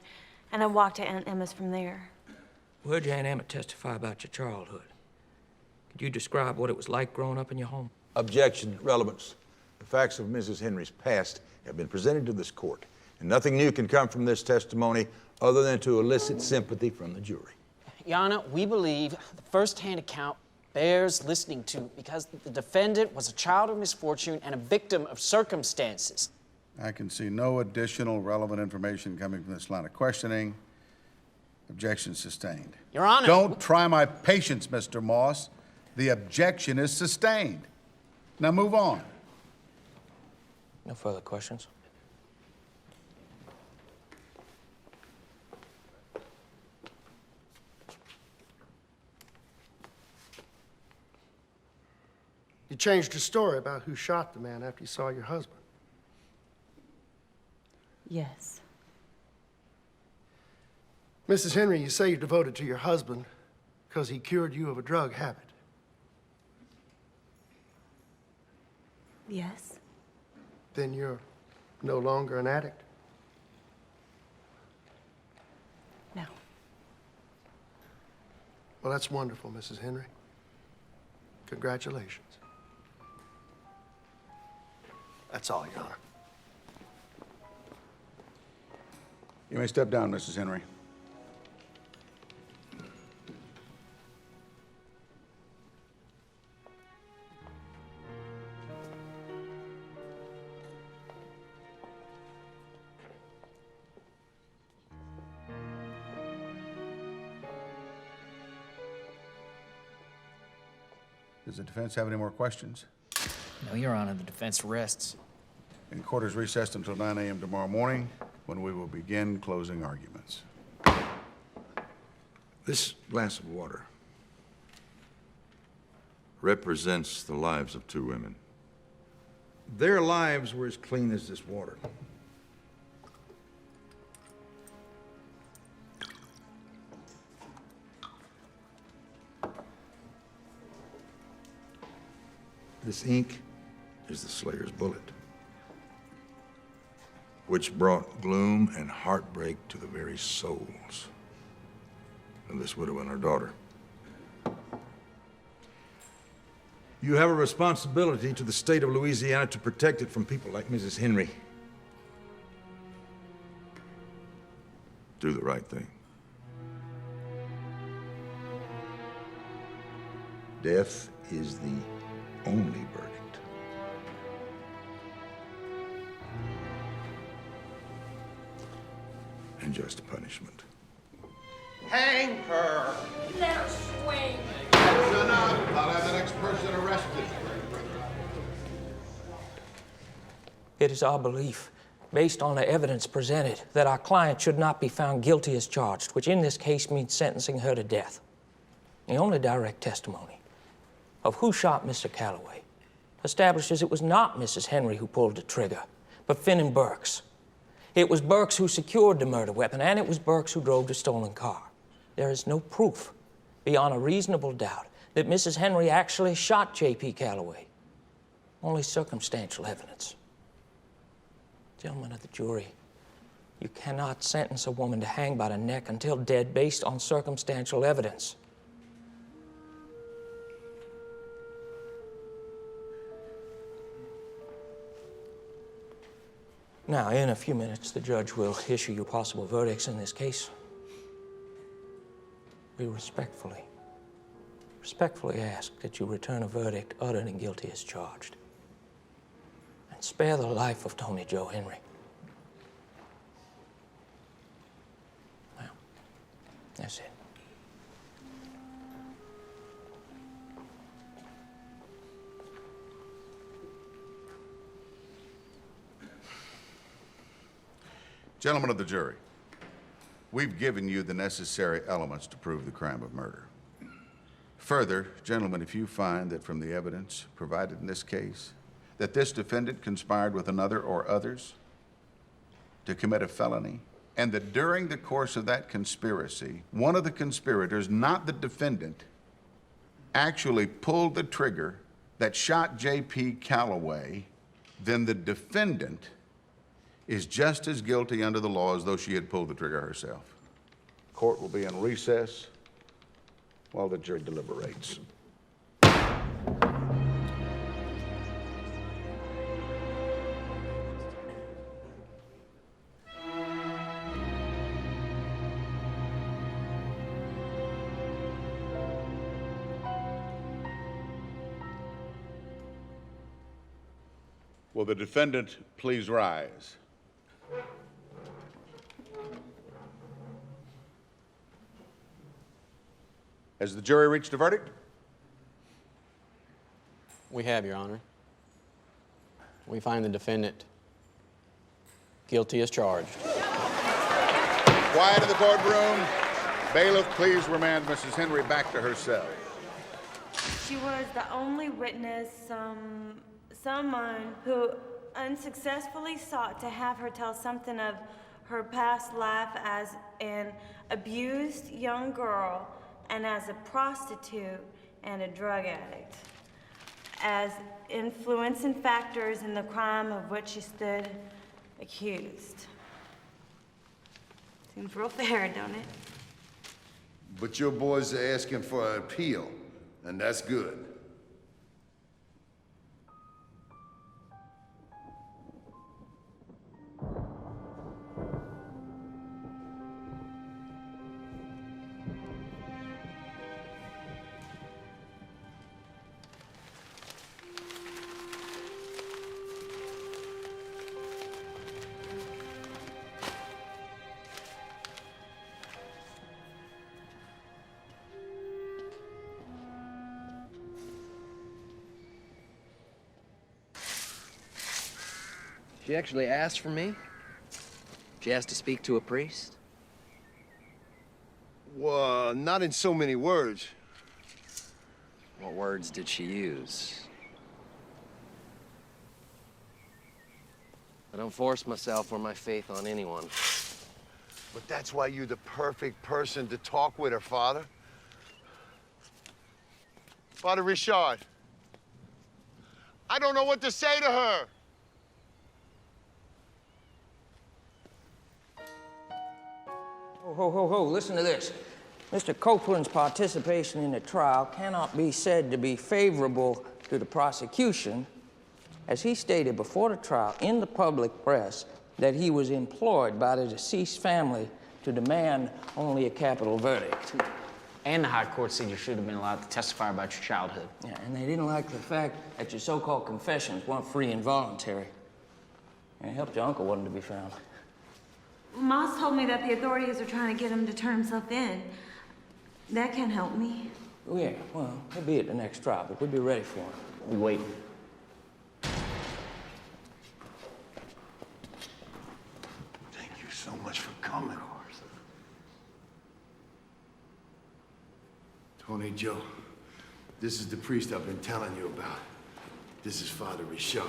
and I walked to Aunt Emma's from there. We heard your Aunt Emma testify about your childhood. Could you describe what it was like growing up in your home? Objection, relevance. The facts of Mrs. Henry's past have been presented to this court, and nothing new can come from this testimony other than to elicit sympathy from the jury. Your Honor, we believe the first-hand account bears listening to because the defendant was a child of misfortune and a victim of circumstances. I can see no additional relevant information coming from this line of questioning. Objection sustained. Your Honor... Don't try my patience, Mr. Moss. The objection is sustained. Now move on. No further questions? You changed your story about who shot the man after you saw your husband. Yes. Mrs. Henry, you say you're devoted to your husband because he cured you of a drug habit. Yes. Then you're no longer an addict? No. Well, that's wonderful, Mrs. Henry. Congratulations. That's all, Your Honor. You may step down, Mrs. Henry. Does the defense have any more questions? No, Your Honor, the defense rests. And court is recessed until 9 a.m. tomorrow morning, when we will begin closing arguments. This glass of water represents the lives of two women. Their lives were as clean as this water. This ink is the Slayer's bullet, which brought gloom and heartbreak to the very souls of this widow and her daughter. You have a responsibility to the state of Louisiana to protect it from people like Mrs. Henry. Do the right thing. Death is the only verdict. And just punishment. Hang her! Let her swing. That's enough. I'll have the next person arrested. It is our belief, based on the evidence presented, that our client should not be found guilty as charged, which in this case means sentencing her to death. The only direct testimony of who shot Mr. Calloway establishes it was not Mrs. Henry who pulled the trigger, but Finan Burks. It was Burks who secured the murder weapon, and it was Burks who drove the stolen car. There is no proof, beyond a reasonable doubt, that Mrs. Henry actually shot J.P. Calloway. Only circumstantial evidence. Gentlemen of the jury, you cannot sentence a woman to hang by the neck until dead based on circumstantial evidence. Now, in a few minutes, the judge will issue you possible verdicts in this case. We respectfully ask that you return a verdict uttered and guilty as charged. And spare the life of Tony Joe Henry. Well, that's it. Gentlemen of the jury, we've given you the necessary elements to prove the crime of murder. Further, gentlemen, if you find that from the evidence provided in this case, that this defendant conspired with another or others to commit a felony, and that during the course of that conspiracy, one of the conspirators, not the defendant, actually pulled the trigger that shot J.P. Calloway, then the defendant is just as guilty under the law as though she had pulled the trigger herself. Court will be in recess while the jury deliberates. Will the defendant please rise? Has the jury reached a verdict? We have, Your Honor. We find the defendant guilty as charged. Quiet in the courtroom. Bailiff, please remand Mrs. Henry back to her cell. She was the only witness, someone who unsuccessfully sought to have her tell something of her past life as an abused young girl and as a prostitute and a drug addict, as influencing factors in the crime of which she stood accused. Seems real fair, don't it? But your boys are asking for an appeal, and that's good. She actually asked for me? She asked to speak to a priest? Well, not in so many words. What words did she use? I don't force myself or my faith on anyone. But that's why you're the perfect person to talk with her, Father. Father Richard, I don't know what to say to her. Ho, listen to this. Mr. Copeland's participation in the trial cannot be said to be favorable to the prosecution, as he stated before the trial in the public press that he was employed by the deceased family to demand only a capital verdict. And the high court said you should have been allowed to testify about your childhood. Yeah, and they didn't like the fact that your so-called confessions weren't free and voluntary. And it helped your uncle wasn't to be found. Moss told me that the authorities are trying to get him to turn himself in. That can't help me. Oh, yeah, well, he'll be at the next trial, but we'll be ready for him. We wait. Thank you so much for coming. Tony, Joe, this is the priest I've been telling you about. This is Father Richard.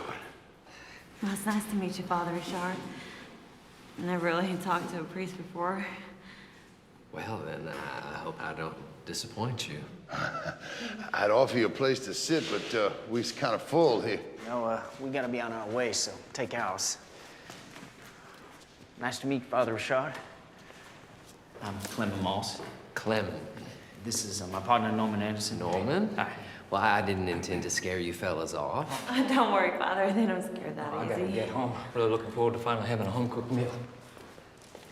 Well, it's nice to meet you, Father Richard. I never really talked to a priest before. Well, then, I hope I don't disappoint you. I'd offer you a place to sit, but we're kind of full here. No, we gotta be on our way, so take ours. Nice to meet you, Father Richard. I'm Clement Moss. Clement. This is my partner, Norman Anderson. Norman? Hi. Well, I didn't intend to scare you fellas off. Don't worry, Father. They don't scare that I easy. gotta get home. Really looking forward to finally having a home-cooked meal.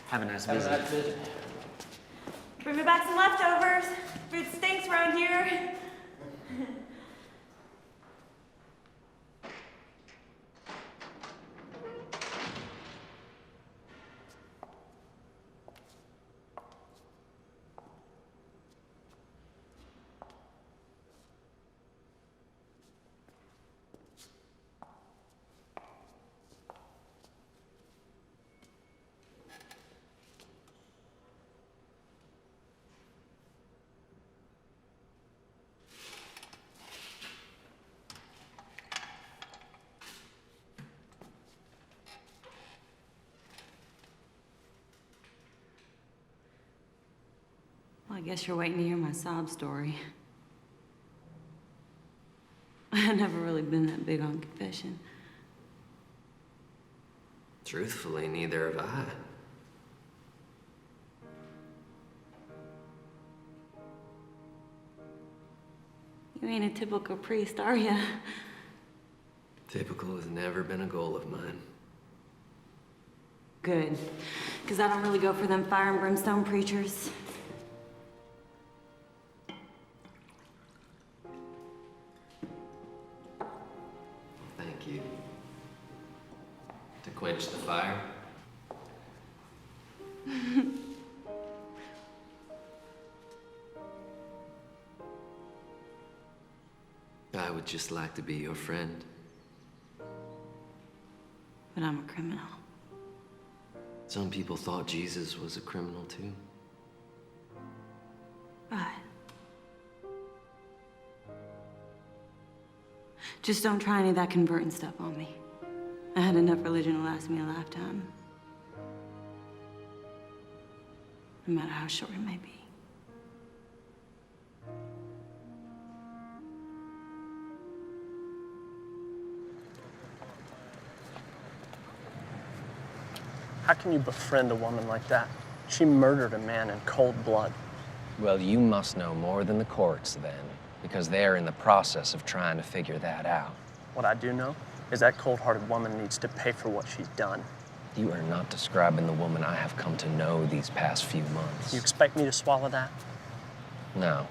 Have a nice Have a visit. nice visit. Bring me back some leftovers. Food stinks around here. Well, I guess you're waiting to hear my sob story. I've never really been that big on confession. Truthfully, neither have I. You ain't a typical priest, are you? Typical has never been a goal of mine. Good. Because I don't really go for them fire and brimstone preachers. Thank you. extinguish the fire? I would just like to be your friend. But I'm a criminal. Some people thought Jesus was a criminal too. Right. Just don't try any of that converting stuff on me. I had enough religion to last me a lifetime. No matter how short it may be. How can you befriend a woman like that? She murdered a man in cold blood. Well, you must know more than the courts then, because they're in the process of trying to figure that out. What I do know is that cold-hearted woman needs to pay for what she's done. You are not describing the woman I have come to know these past few months. You expect me to swallow that? No.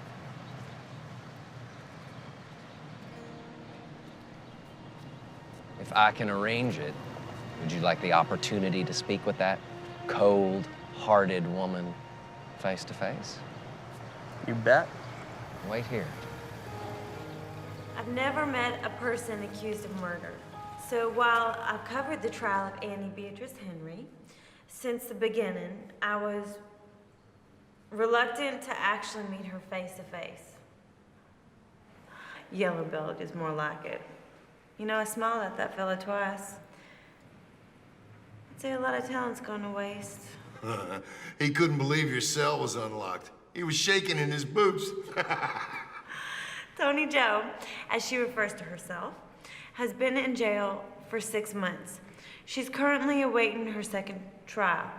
If I can arrange it, would you like the opportunity to speak with that cold-hearted woman face to face? You bet. Wait here. I've never met a person accused of murder. So while I've covered the trial of Annie Beatrice Henry, since the beginning, I was reluctant to actually meet her face to face. Yellow-bellied is more like it. You know, I smiled at that fella twice. I'd say a lot of talent's gone to waste. He couldn't believe your cell was unlocked. He was shaking in his boots. Tony Jo, as she refers to herself, has been in jail for 6 months. She's currently awaiting her second trial.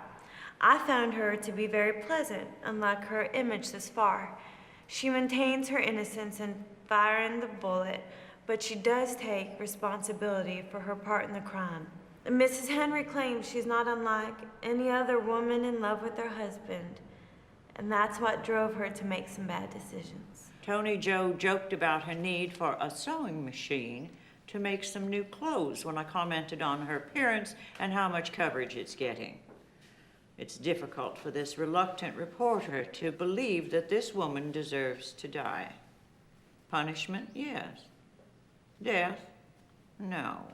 I found her to be very pleasant, unlike her image this far. She maintains her innocence in firing the bullet, but she does take responsibility for her part in the crime. Mrs. Henry claims she's not unlike any other woman in love with her husband, and that's what drove her to make some bad decisions. Tony Jo joked about her need for a sewing machine to make some new clothes when I commented on her appearance and how much coverage it's getting. It's difficult for this reluctant reporter to believe that this woman deserves to die. Punishment, yes. Death, no.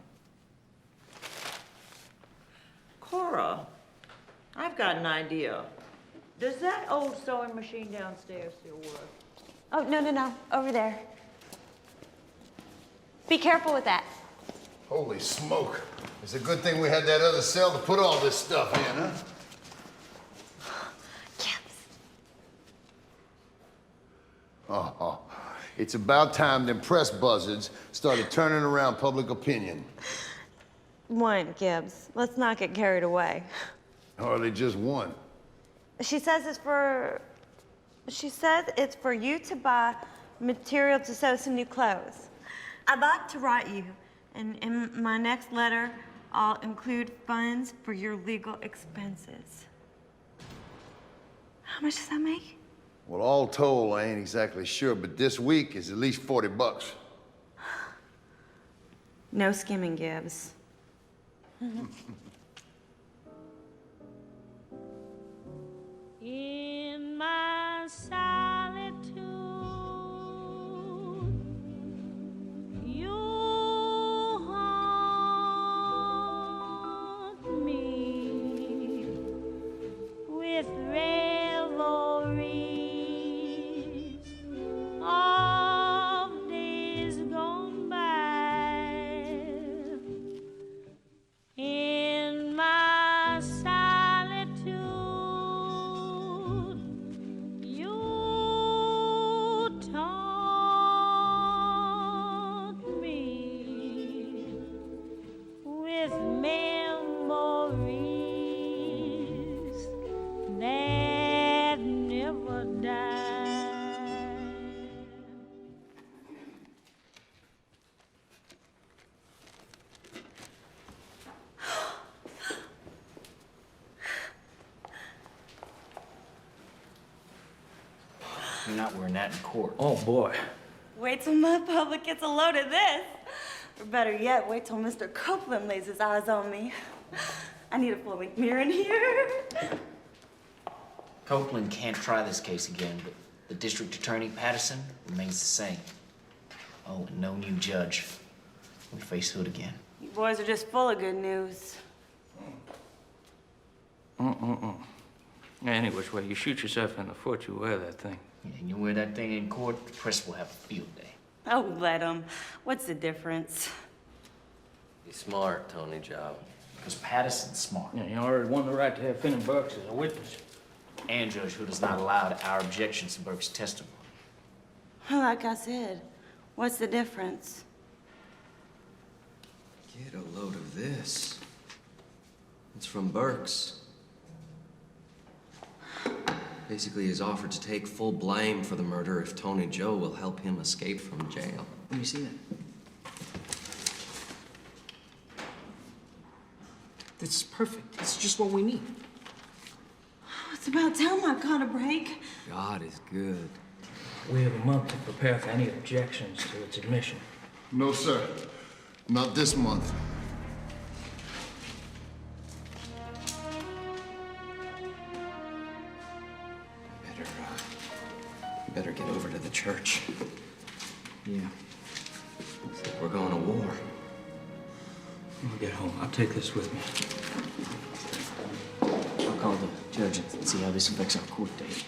Cora, I've got an idea. Does that old sewing machine downstairs still work? Oh, no, over there. Be careful with that. Holy smoke. It's a good thing we had that other cell to put all this stuff in, huh? Oh, it's about time them press buzzards started turning around public opinion. One, Gibbs. Let's not get carried away. Hardly just one. She says it's for you to buy material to sew some new clothes. I'd like to write you, and in my next letter, I'll include funds for your legal expenses. How much does that make? Well, all told, I ain't exactly sure, but this week is at least 40 bucks. No skimming, Gibbs. In my solitude, you haunt me with revelries of days gone by. In my solitude, you taunt me with memories that never die. You're not wearing that in court. Oh, boy. Wait till my public gets a load of this. Or better yet, wait till Mr. Copeland lays his eyes on me. I need a flowing mirror in here. Copeland can't try this case again, but the district attorney, Patterson, remains the same. Oh, and no new judge. We face Hood again. You boys are just full of good news. Any which way you shoot yourself in the foot, you wear that thing. Yeah, and you wear that thing in court, the press will have a field day. Oh, let 'em. What's the difference? He's smart, Tony Joe. Because Patterson's smart. Yeah, you already won the right to have Finn Burks as a witness. And Judge Hood has not allowed our objections to Burke's testimony. Well, like I said, what's the difference? Get a load of this. It's from Burks. Basically, he's offered to take full blame for the murder if Tony Joe will help him escape from jail. Let me see that. This is perfect. It's just what we need. It's about time I caught a break. God is good. We have a month to prepare for any objections to its admission. No, sir. Not this month. Better get over to the church. Yeah. We're going to war. When we get home, I'll take this with me. I'll call the judge and see how this affects our court date.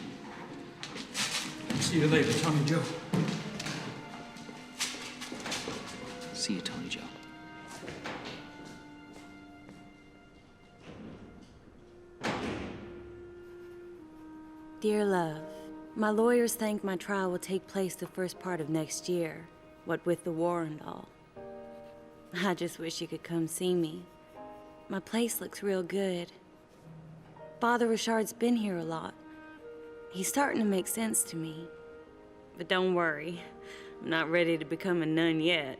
See you later, Tony Joe. See you, Tony Joe. Dear love, my lawyers think my trial will take place the first part of next year, what with the war and all. I just wish you could come see me. My place looks real good. Father Richard's been here a lot. He's starting to make sense to me. But don't worry, I'm not ready to become a nun yet.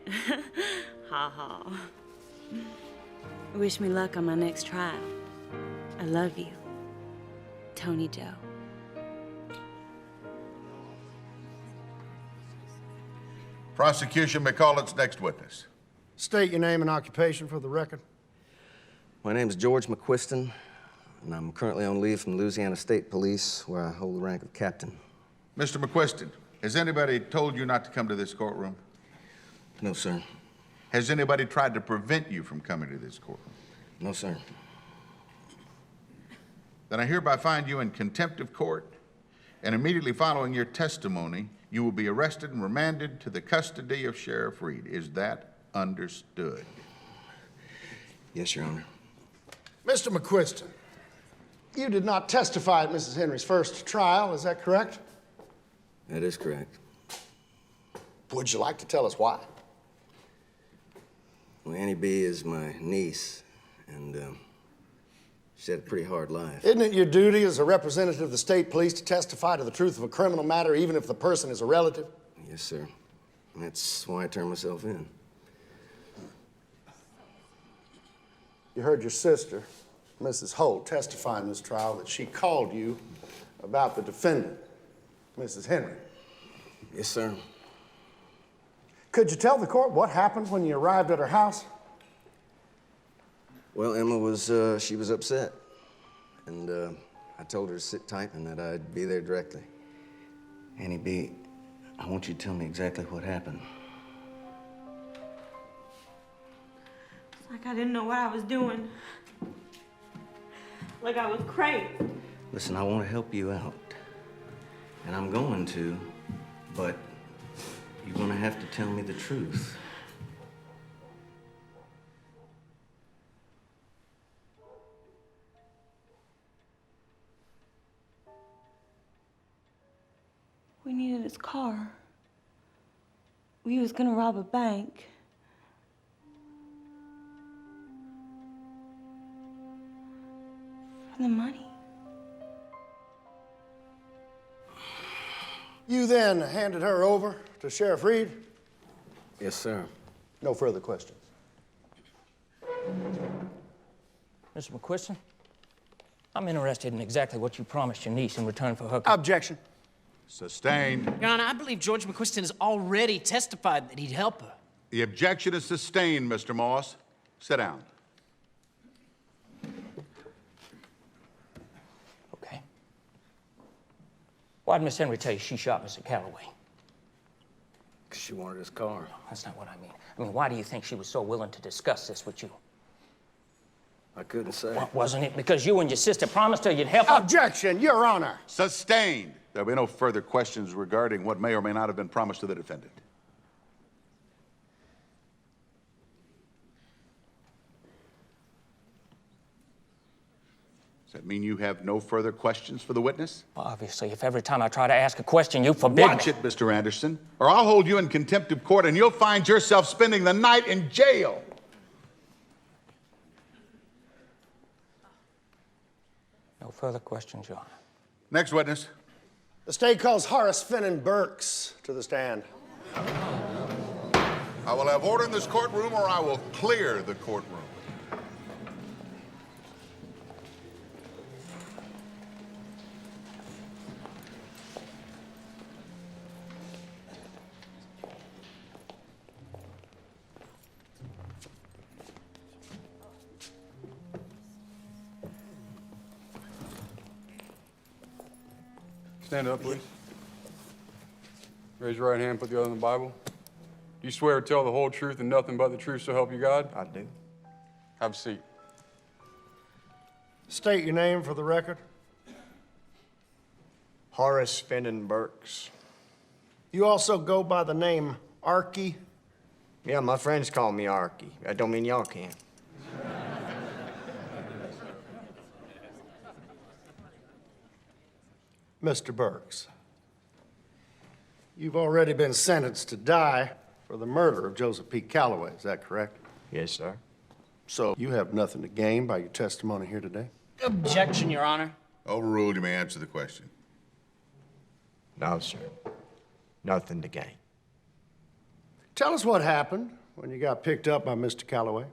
Ha ha. Wish me luck on my next trial. I love you. Tony Joe. Prosecution may call its next witness. State your name and occupation for the record. My name is George McQuiston, and I'm currently on leave from Louisiana State Police, where I hold the rank of captain. Mr. McQuiston, has anybody told you not to come to this courtroom? No, sir. Has anybody tried to prevent you from coming to this courtroom? No, sir. Then I hereby find you in contempt of court, and immediately following your testimony, you will be arrested and remanded to the custody of Sheriff Reed. Is that understood? Yes, Your Honor. Mr. McQuiston, you did not testify at Mrs. Henry's first trial, is that correct? That is correct. Would you like to tell us why? Well, Annie B. is my niece, and she had a pretty hard life. Isn't it your duty as a representative of the state police to testify to the truth of a criminal matter, even if the person is a relative? Yes, sir. And that's why I turned myself in. You heard your sister, Mrs. Holt, testify in this trial that she called you about the defendant, Mrs. Henry. Yes, sir. Could you tell the court what happened when you arrived at her house? Well, Emma was, she was upset. And I told her to sit tight and that I'd be there directly. Annie B., I want you to tell me exactly what happened. It's like I didn't know what I was doing. Like I was crazy. Listen, I want to help you out. And I'm going to, but you're going to have to tell me the truth. We needed his car. We was gonna rob a bank. For the money. You then handed her over to Sheriff Reed? Yes, sir. No further questions. Mr. McQuiston, I'm interested in exactly what you promised your niece in return for her... Objection. Sustained. Your Honor, I believe George McQuiston has already testified that he'd help her. The objection is sustained, Mr. Moss. Sit down. Why'd Miss Henry tell you she shot Mr. Calloway? Because she wanted his car. That's not what I mean. I mean, why do you think she was so willing to discuss this with you? I couldn't say. Wasn't it because you and your sister promised her you'd help her? Objection, Your Honor. Sustained. There'll be no further questions regarding what may or may not have been promised to the defendant. Does that mean you have no further questions for the witness? Well, obviously, if every time I try to ask a question, you forbid Watch it, Mr. Anderson, or I'll hold you in contempt of court and you'll find yourself spending the night in jail. No further questions, Your Honor. Next witness. The state calls Horace Finnan Burks to the stand. I will have order in this courtroom or I will clear the courtroom. Stand up, please. Raise your right hand, put the other in the Bible. Do you swear to tell the whole truth and nothing but the truth, so help you God? I do. Have a seat. State your name for the record. Horace Finnan Burks. You also go by the name Arky? Yeah, my friends call me Arky. That don't mean y'all can. Mr. Burks, you've already been sentenced to die for the murder of Joseph P. Calloway, is that correct? Yes, sir. So you have nothing to gain by your testimony here today? Objection, Your Honor. Overruled. You may answer the question. No, sir. Nothing to gain. Tell us what happened when you got picked up by Mr. Calloway.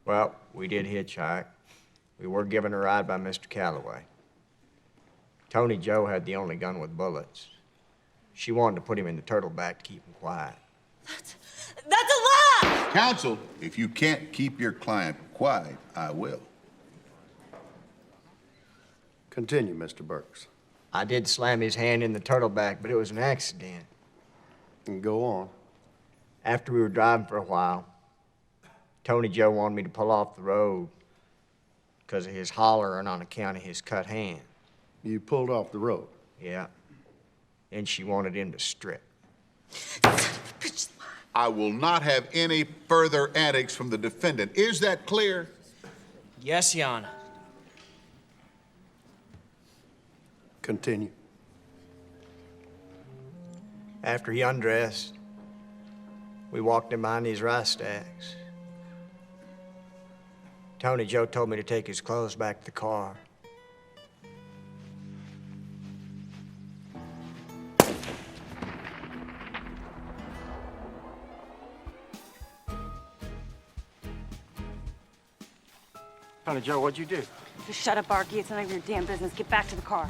Well, we did hitchhike. We were given a ride by Mr. Calloway. Tony Joe had the only gun with bullets. She wanted to put him in the turtleback to keep him quiet. That's a lie! Counsel, if you can't keep your client quiet, I will. Continue, Mr. Burks. I did slam his hand in the turtleback, but it was an accident. And go on. After we were driving for a while, Tony Joe wanted me to pull off the road because of his hollering on account of his cut hand. You pulled off the road? Yeah. And she wanted him to strip. I will not have any further antics from the defendant. Is that clear? Yes, Your Honor. Continue. After he undressed, we walked him behind these rice stacks. Tony Joe told me to take his clothes back to the car. Tony Joe, what'd you do? Just shut up, Arky. It's none of your damn business. Get back to the car.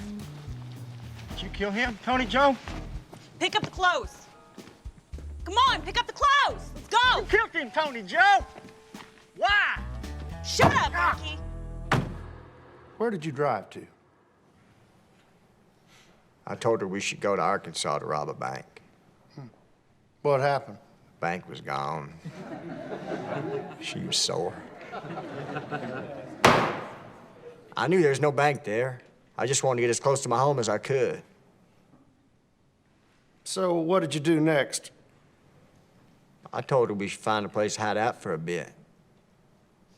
Did you kill him, Tony Joe? Pick up the clothes. Come on, pick up the clothes. Let's go. You killed him, Tony Joe. Why? Shut up, Arky. Where did you drive to? I told her we should go to Arkansas to rob a bank. What happened? Bank was gone. She was sore. I knew there was no bank there. I just wanted to get as close to my home as I could. So what did you do next? I told her we should find a place to hide out for a bit, and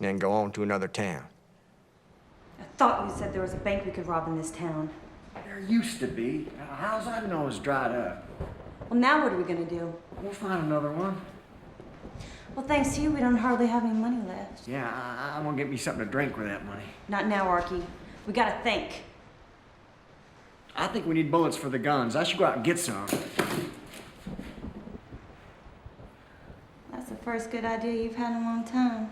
then go on to another town. I thought you said there was a bank we could rob in this town. There used to be. How's I know it's dried up? Well, now what are we gonna do? We'll find another one. Well, thanks to you, we don't hardly have any money left. Yeah, I'm gonna get me something to drink with that money. Not now, Arky. We gotta think. I think we need bullets for the guns. I should go out and get some. That's the first good idea you've had in a long time.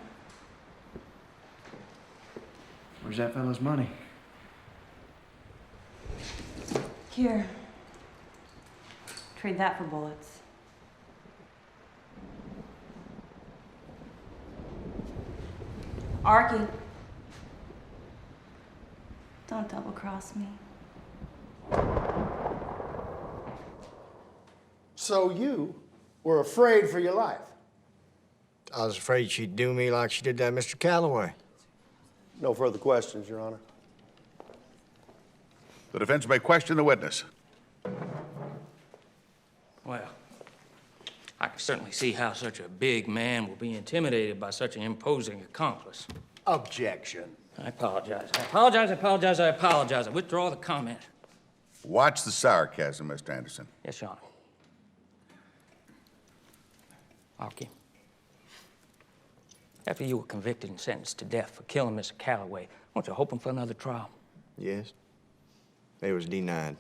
Where's that fellow's money? Here. Trade that for bullets. Arky. Don't double-cross me. So you were afraid for your life? I was afraid she'd do me like she did that Mr. Calloway. No further questions, Your Honor. The defense may question the witness. Well, I can certainly see how such a big man will be intimidated by such an imposing accomplice. Objection. I apologize. I apologize, I apologize, I apologize. I withdraw the comment. Watch the sarcasm, Mr. Anderson. Yes, Your Honor. Archie, after you were convicted and sentenced to death for killing Mr. Calloway, weren't you hoping for another trial? Yes. They was denied.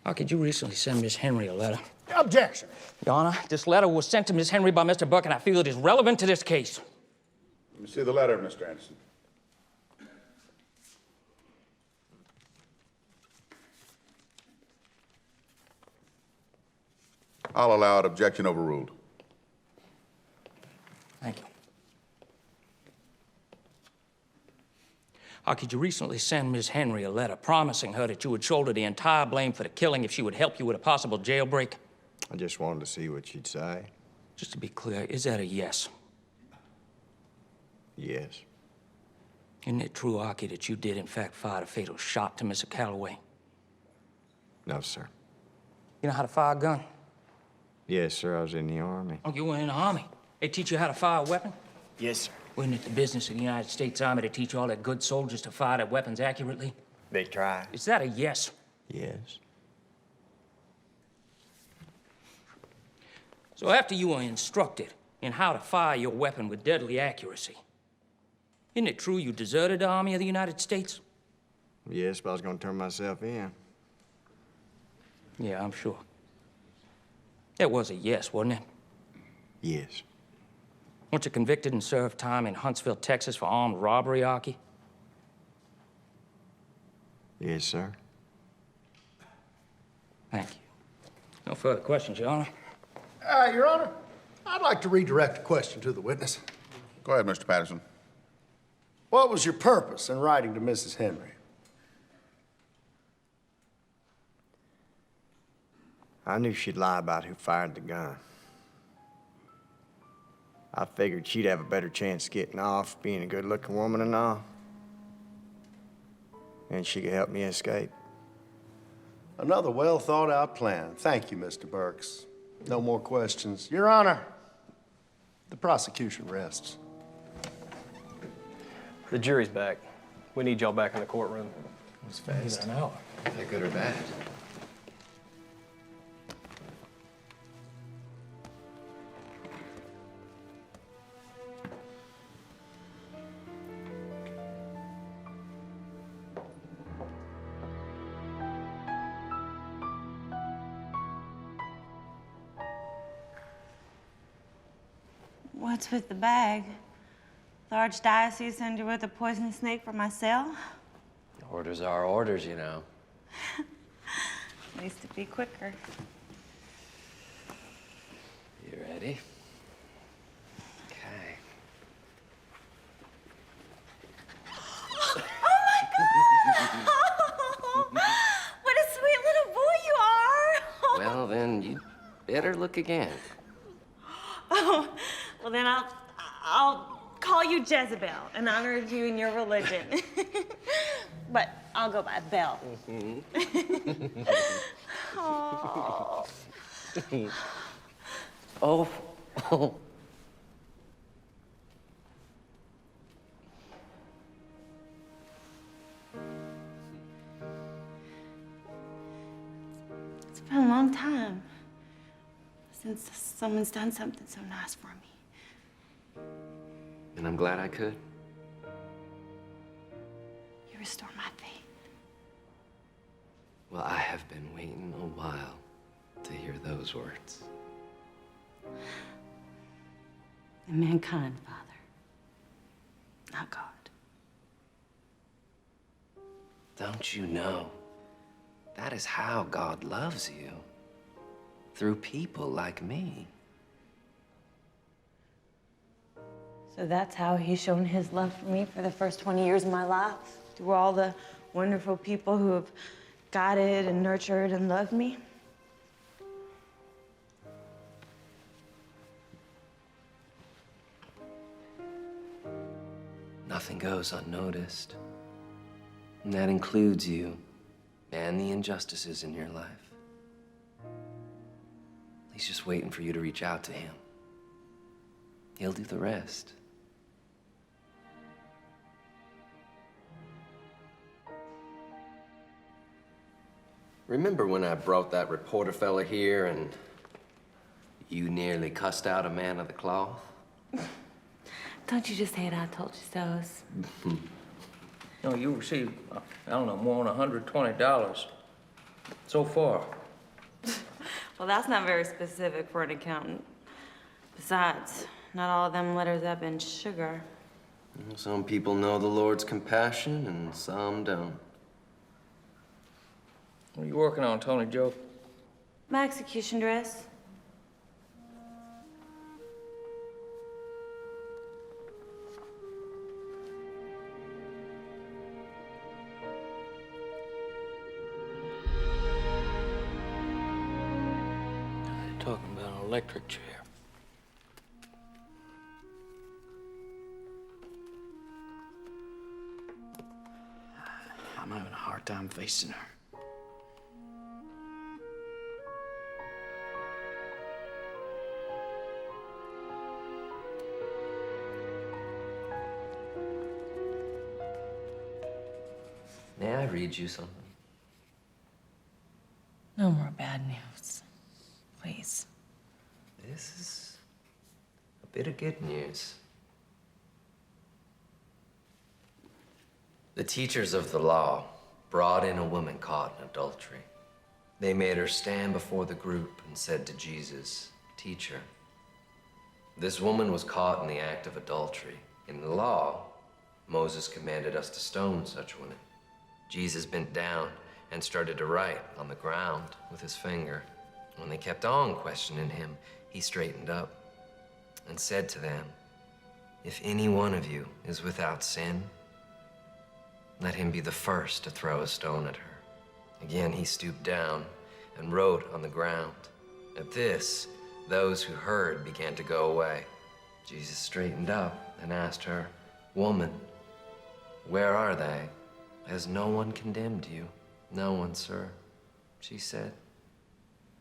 Archie, did you recently send Miss Henry a letter? Objection. Your Honor, this letter was sent to Miss Henry by Mr. Burke, and I feel it is relevant to this case. Let me see the letter, Mr. Anderson. I'll allow it. Objection overruled. Thank you. Archie, you recently sent Miss Henry a letter promising her that you would shoulder the entire blame for the killing if she would help you with a possible jailbreak. I just wanted to see what she'd say. Just to be clear, is that a yes? Yes. Isn't it true, Archie, that you did in fact fire a fatal shot to Mr. Calloway? No, sir. You know how to fire a gun? Yes, sir. I was in the Army. Oh, you were in the Army. They teach you how to fire a weapon? Yes, sir. Wasn't it the business of the United States Army to teach all their good soldiers to fire their weapons accurately? They tried. Is that a yes? Yes. So after you were instructed in how to fire your weapon with deadly accuracy, isn't it true you deserted the Army of the United States? Yes, but I was going to turn myself in. Yeah, I'm sure. That was a yes, wasn't it? Yes. Weren't you convicted and served time in Huntsville, Texas for armed robbery, Archie? Yes, sir. Thank you. No further questions, Your Honor. Your Honor, I'd like to redirect a question to the witness. Go ahead, Mr. Patterson. What was your purpose in writing to Mrs. Henry? I knew she'd lie about who fired the gun. I figured she'd have a better chance getting off being a good-looking woman and all. And she could help me escape. Another well-thought-out plan. Thank you, Mr. Burks. No more questions. Your Honor, the prosecution rests. The jury's back. We need y'all back in the courtroom. It was fast. Even an hour. They're good or bad. What's with the bag? The Archdiocese sent you with a poisonous snake for my cell? Orders are orders, you know. At least to be quicker. You ready? Okay. Oh my God! What a sweet little boy you are! Well, then you better look again. Oh, well then I'll call you Jezebel in honor of you and your religion. But I'll go by Belle. Oh. Oh. Oh. It's been a long time since someone's done something so nice for me. And I'm glad I could. You restore my faith. Well, I have been waiting a while to hear those words. And mankind, Father, not God. Don't you know? That is how God loves you. Through people like me. So that's how he's shown his love for me for the first 20 years of my life, through all the wonderful people who have guided and nurtured and loved me. nothing goes unnoticed. And that includes you and the injustices in your life. He's just waiting for you to reach out to him. He'll do the rest. Remember when I brought that reporter fella here and you nearly cussed out a man of the cloth? Don't you just hate I told you so's? You know, you received, I don't know, more than $120 so far. Well, that's not very specific for an accountant. Besides, not all of them letters have been sugar. Some people know the Lord's compassion and some don't. What are you working on, Tony Joe? My execution dress. You're talking about an electric chair. I'm having a hard time facing her. May I read you something? No more bad news. Please. This is a bit of good news. The teachers of the law brought in a woman caught in adultery. They made her stand before the group and said to Jesus, "Teacher, this woman was caught in the act of adultery. In the law, Moses commanded us to stone such women." Jesus bent down and started to write on the ground with his finger. When they kept on questioning him, he straightened up and said to them, "If any one of you is without sin, let him be the first to throw a stone at her." Again, he stooped down and wrote on the ground. At this, those who heard began to go away. Jesus straightened up and asked her, "Woman, where are they? Has no one condemned you?" "No one, sir," she said.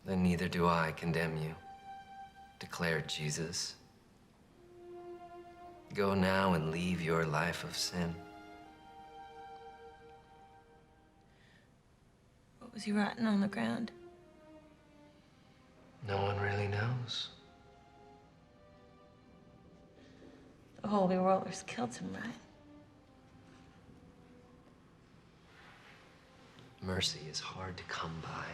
"Then neither do I condemn you," declared Jesus. "Go now and leave your life of sin." What was he writing on the ground? No one really knows. The holy rollers killed him, right? Mercy is hard to come by.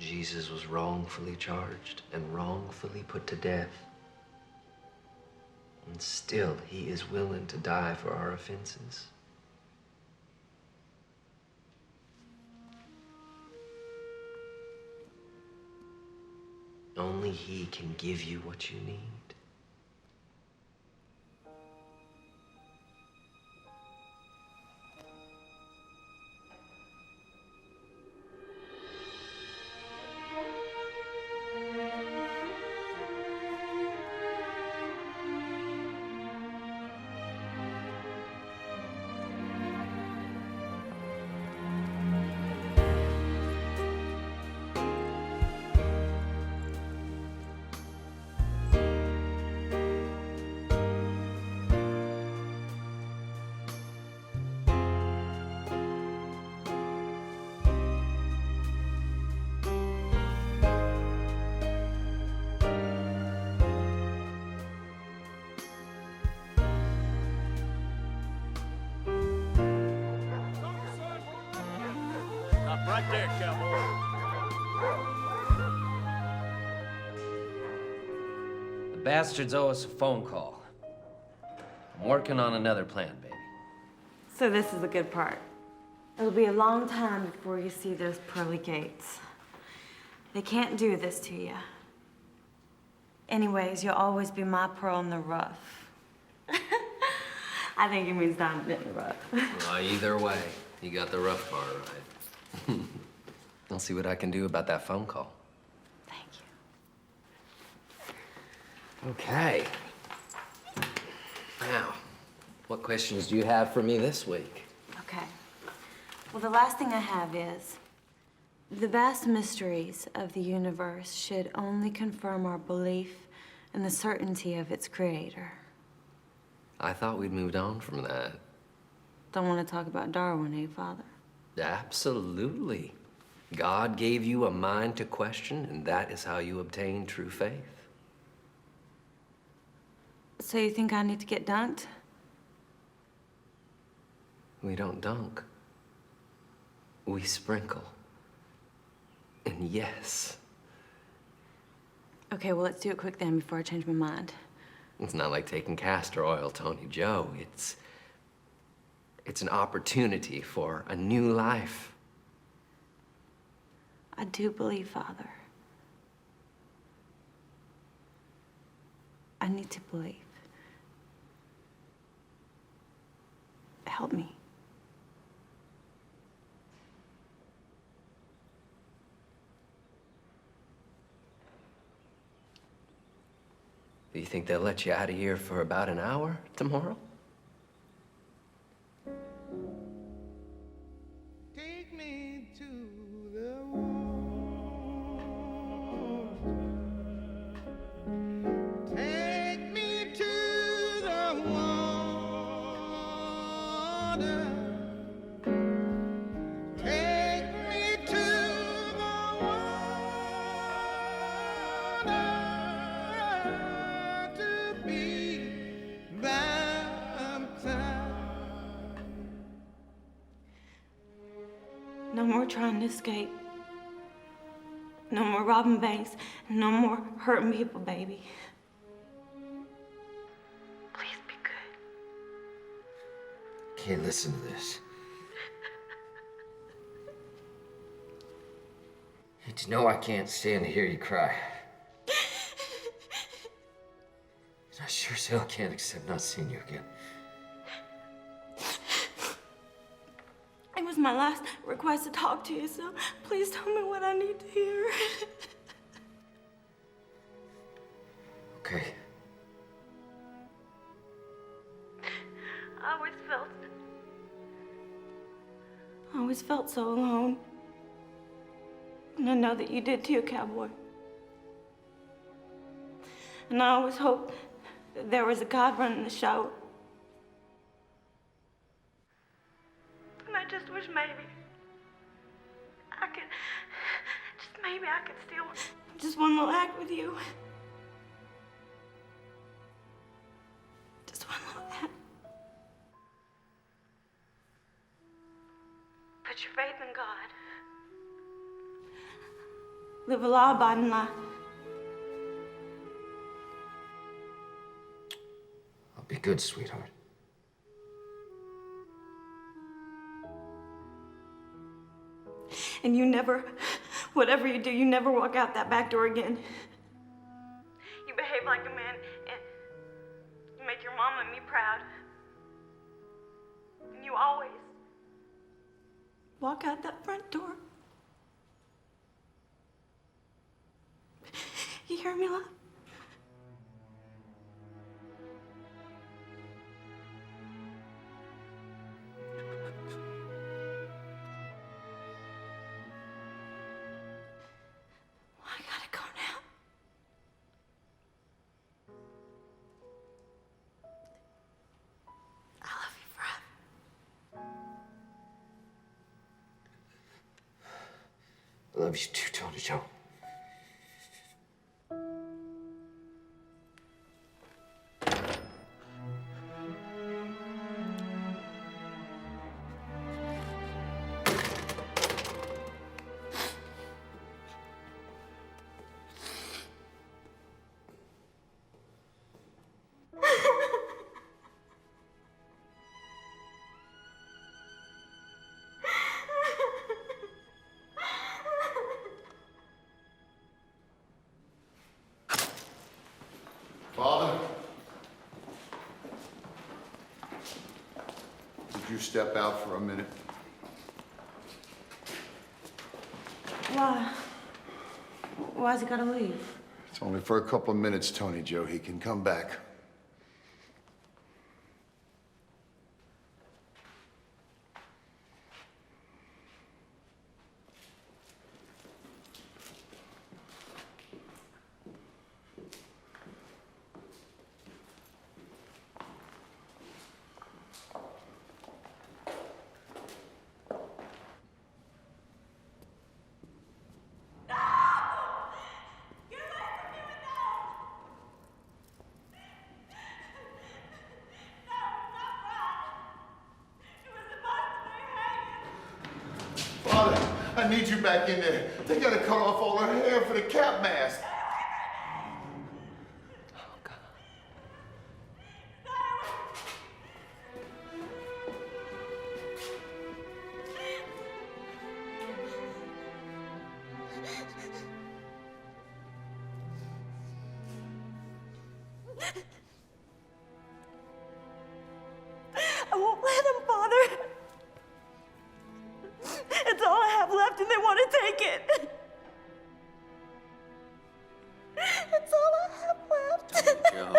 Jesus was wrongfully charged and wrongfully put to death. And still, he is willing to die for our offenses. Only he can give you what you need. Right there, cowboy. The bastards owe us a phone call. I'm working on another plan, baby. So this is the good part. It'll be a long time before you see those pearly gates. They can't do this to you. Anyways, you'll always be my pearl in the rough. I think it means diamond in the rough. Well, either way, you got the rough part right. I'll see what I can do about that phone call. Thank you. Okay. Now, What questions do you have for me this week? Okay. Well, the last thing I have is, the vast mysteries of the universe should only confirm our belief in the certainty of its creator. I thought we'd moved on from that. Don't want to talk about Darwin, eh, Father? Absolutely. God gave you a mind to question, and that is how you obtain true faith. So you think I need to get dunked? We don't dunk. We sprinkle. And yes. Okay, well, let's do it quick then before I change my mind. It's not like taking castor oil, Tony Joe. It's an opportunity for a new life. I do believe, Father. I need to believe. Help me. Do you think they'll let you out of here for about an hour tomorrow? Take me to the water. Take me to the water. Take me to the water to be baptized. No more trying to escape. No more robbing banks. No more hurting people, baby. Please be good. Can't listen to this. But you know I can't stand to hear you cry. And I sure as hell can't accept not seeing you again. It was my last request to talk to you, so please tell me what I need to hear. Okay. I always felt so alone. And I know that you did too, cowboy. And I always hoped that there was a God running the show. And I just wish maybe I could steal just one little act with you. Just one little act. Put your faith in God. Live a law-abiding life. I'll be good, sweetheart. And you never, whatever you do, you never walk out that back door again. You behave like a man, and you make your mom and me proud. And you always walk out that front door. You hear me, love? I gotta go now. I love you forever. I love you too, Tony Joe. Father? Would you step out for a minute? Why? Why's he gotta leave? It's only for a couple of minutes, Tony Joe. He can come back. I need you back in there. They gotta cut off all her hair for the cap mask. I won't let them, Father. It's all I have left and they want to take it. It's all I have left. Joe.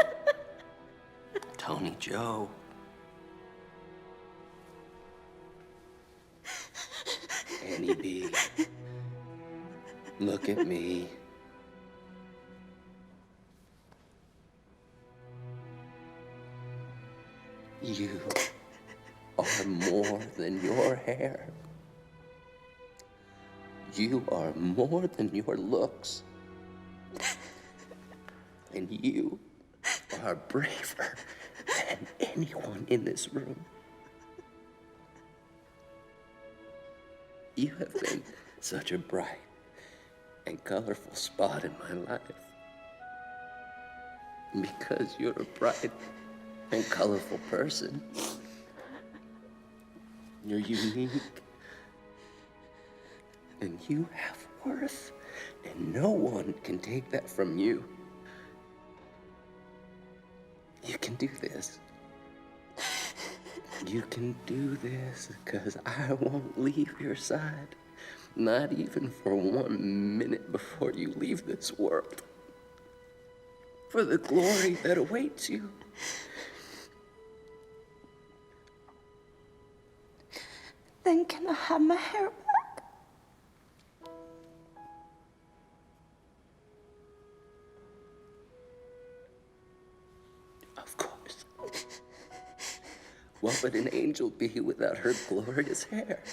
Tony Joe. Annie B. Look at me. You are more than your hair. You are more than your looks. And you are braver than anyone in this room. You have been such a bright and colorful spot in my life. Because you're a bright and colorful person. You're unique. And you have worth. And no one can take that from you. You can do this. You can do this because I won't leave your side. Not even for 1 minute before you leave this world. For the glory that awaits you. Then can I have my hair back? Of course. What would an angel be without her glorious hair?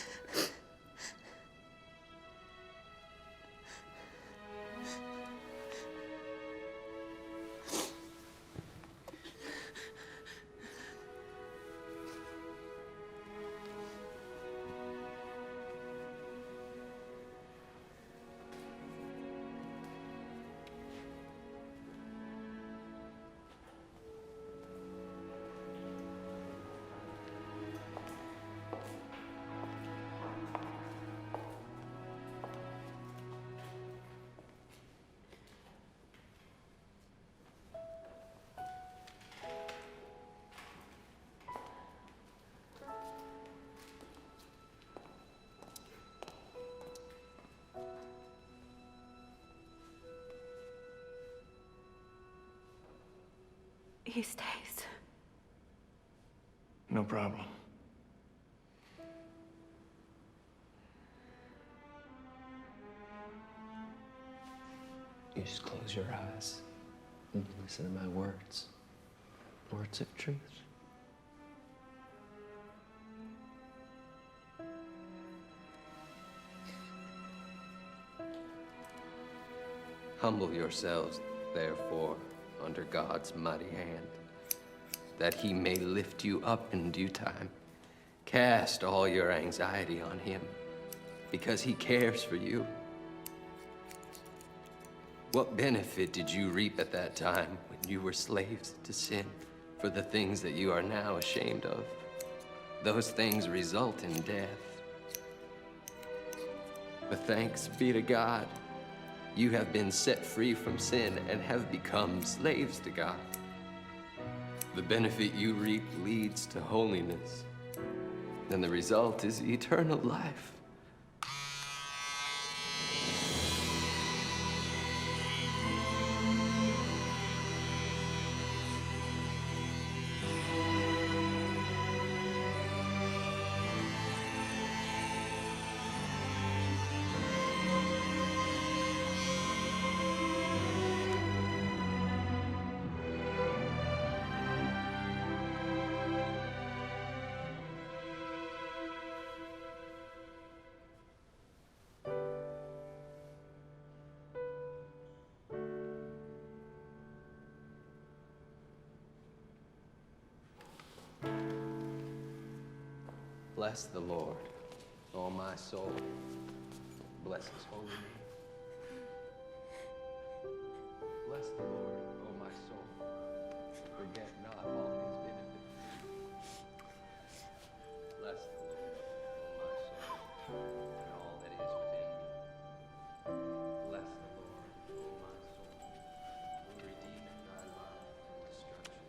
He stays. No problem. You just close your eyes and listen to my words. Words of truth. Humble yourselves, therefore, under God's mighty hand, that he may lift you up in due time. Cast all your anxiety on him, because he cares for you. What benefit did you reap at that time when you were slaves to sin for the things that you are now ashamed of? Those things result in death. But thanks be to God, you have been set free from sin and have become slaves to God. The benefit you reap leads to holiness, and the result is eternal life. Bless the Lord, O my soul, Bless his holy name. Bless the Lord, O my soul. Forget not all his benefits. Bless the Lord, O my soul, and all that is within me. Bless the Lord, O my soul, who redeemeth thy life from destruction.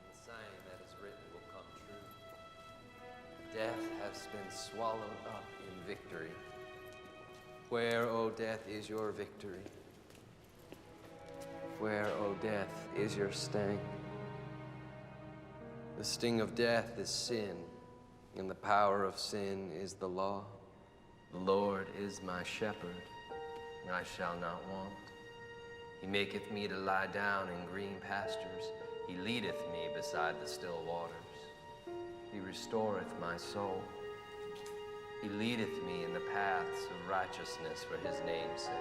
The saying that is written will come true. Death has been swallowed up in victory. Where, O death, is your victory? Where, O death, is your sting? The sting of death is sin, and the power of sin is the law. The Lord is my shepherd, and I shall not want. He maketh me to lie down in green pastures. He leadeth me beside the still waters. He restoreth my soul. He leadeth me in the paths of righteousness for his name's sake.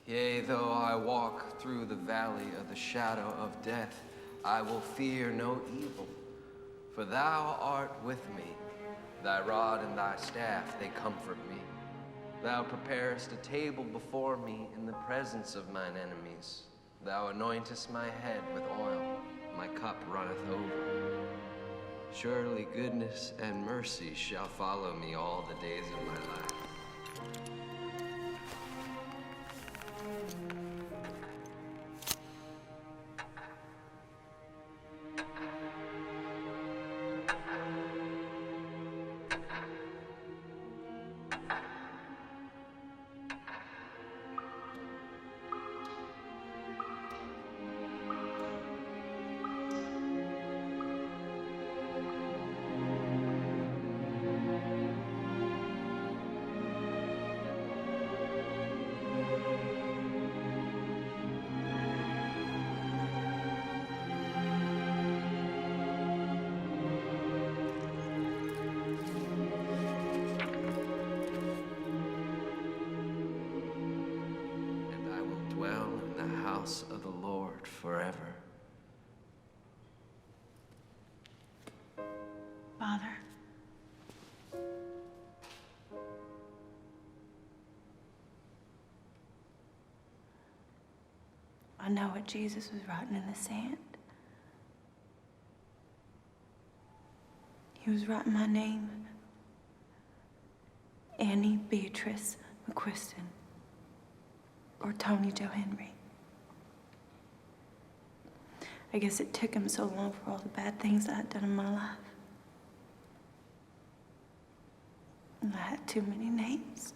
Yea, though I walk through the valley of the shadow of death, I will fear no evil, for thou art with me. Thy rod and thy staff, they comfort me. Thou preparest a table before me in the presence of mine enemies. Thou anointest my head with oil, my cup runneth over. Surely goodness and mercy shall follow me all the days of my life. Of the Lord forever. Father, I know what Jesus was writing in the sand. He was writing my name, Annie Beatrice McQuiston, or Tony Joe Henry. I guess it took him so long for all the bad things I had done in my life. And I had too many names.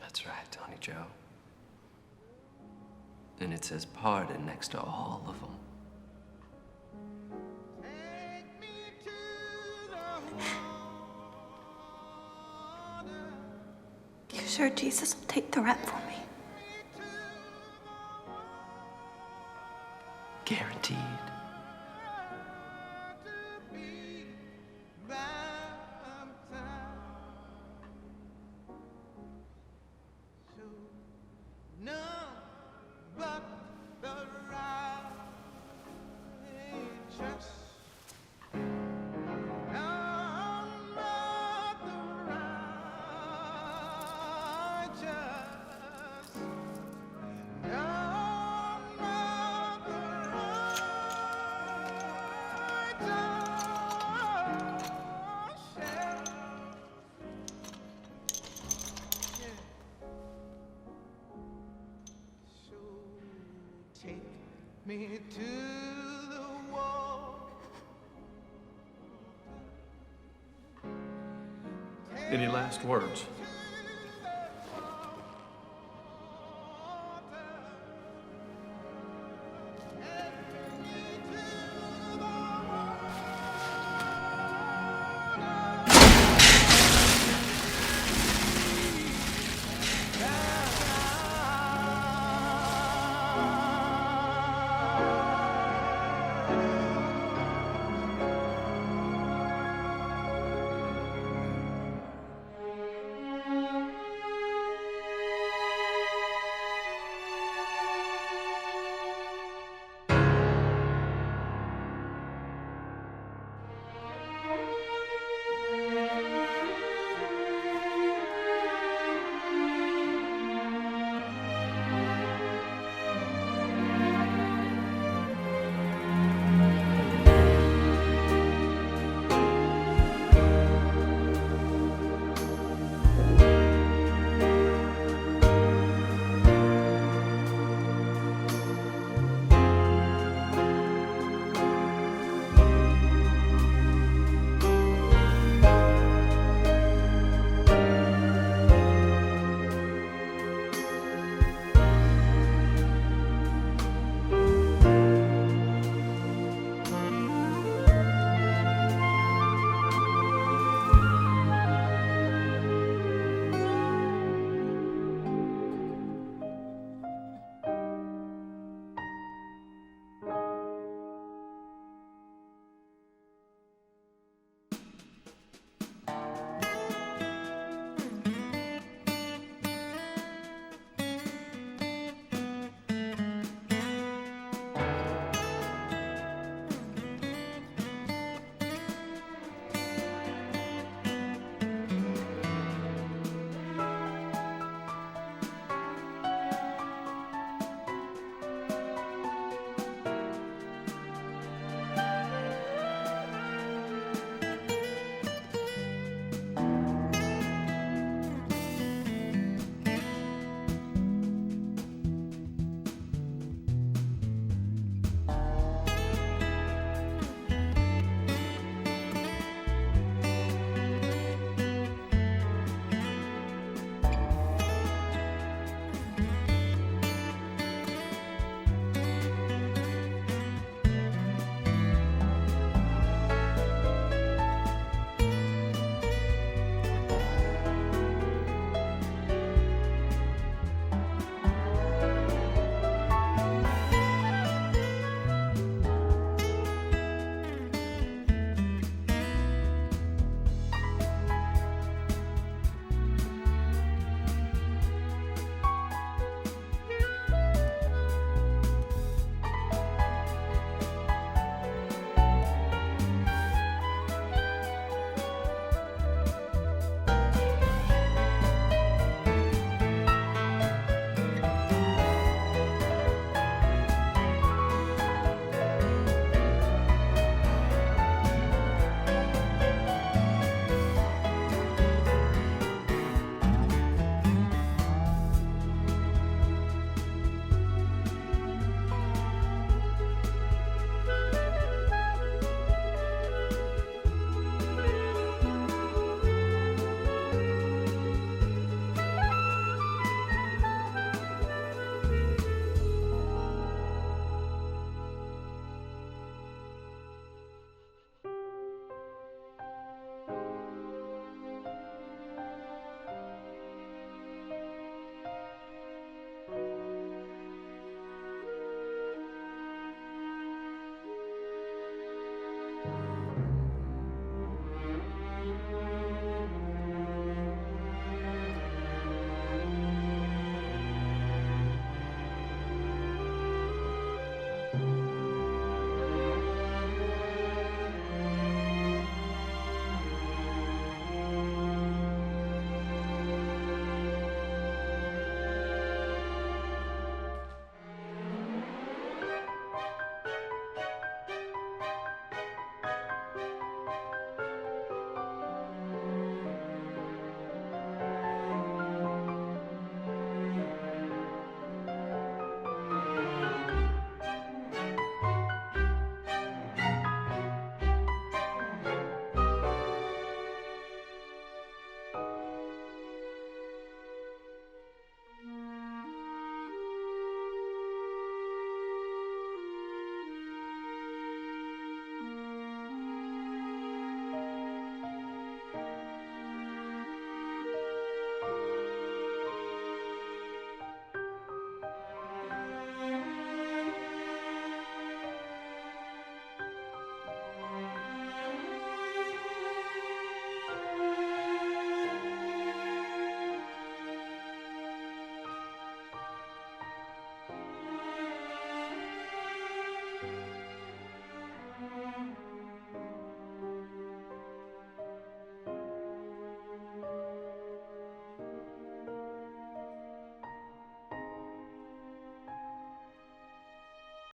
That's right, Tony Joe. And it says pardon next to all of them. You sure Jesus will take the rap for me? Guaranteed. Me to the wall. Any last words?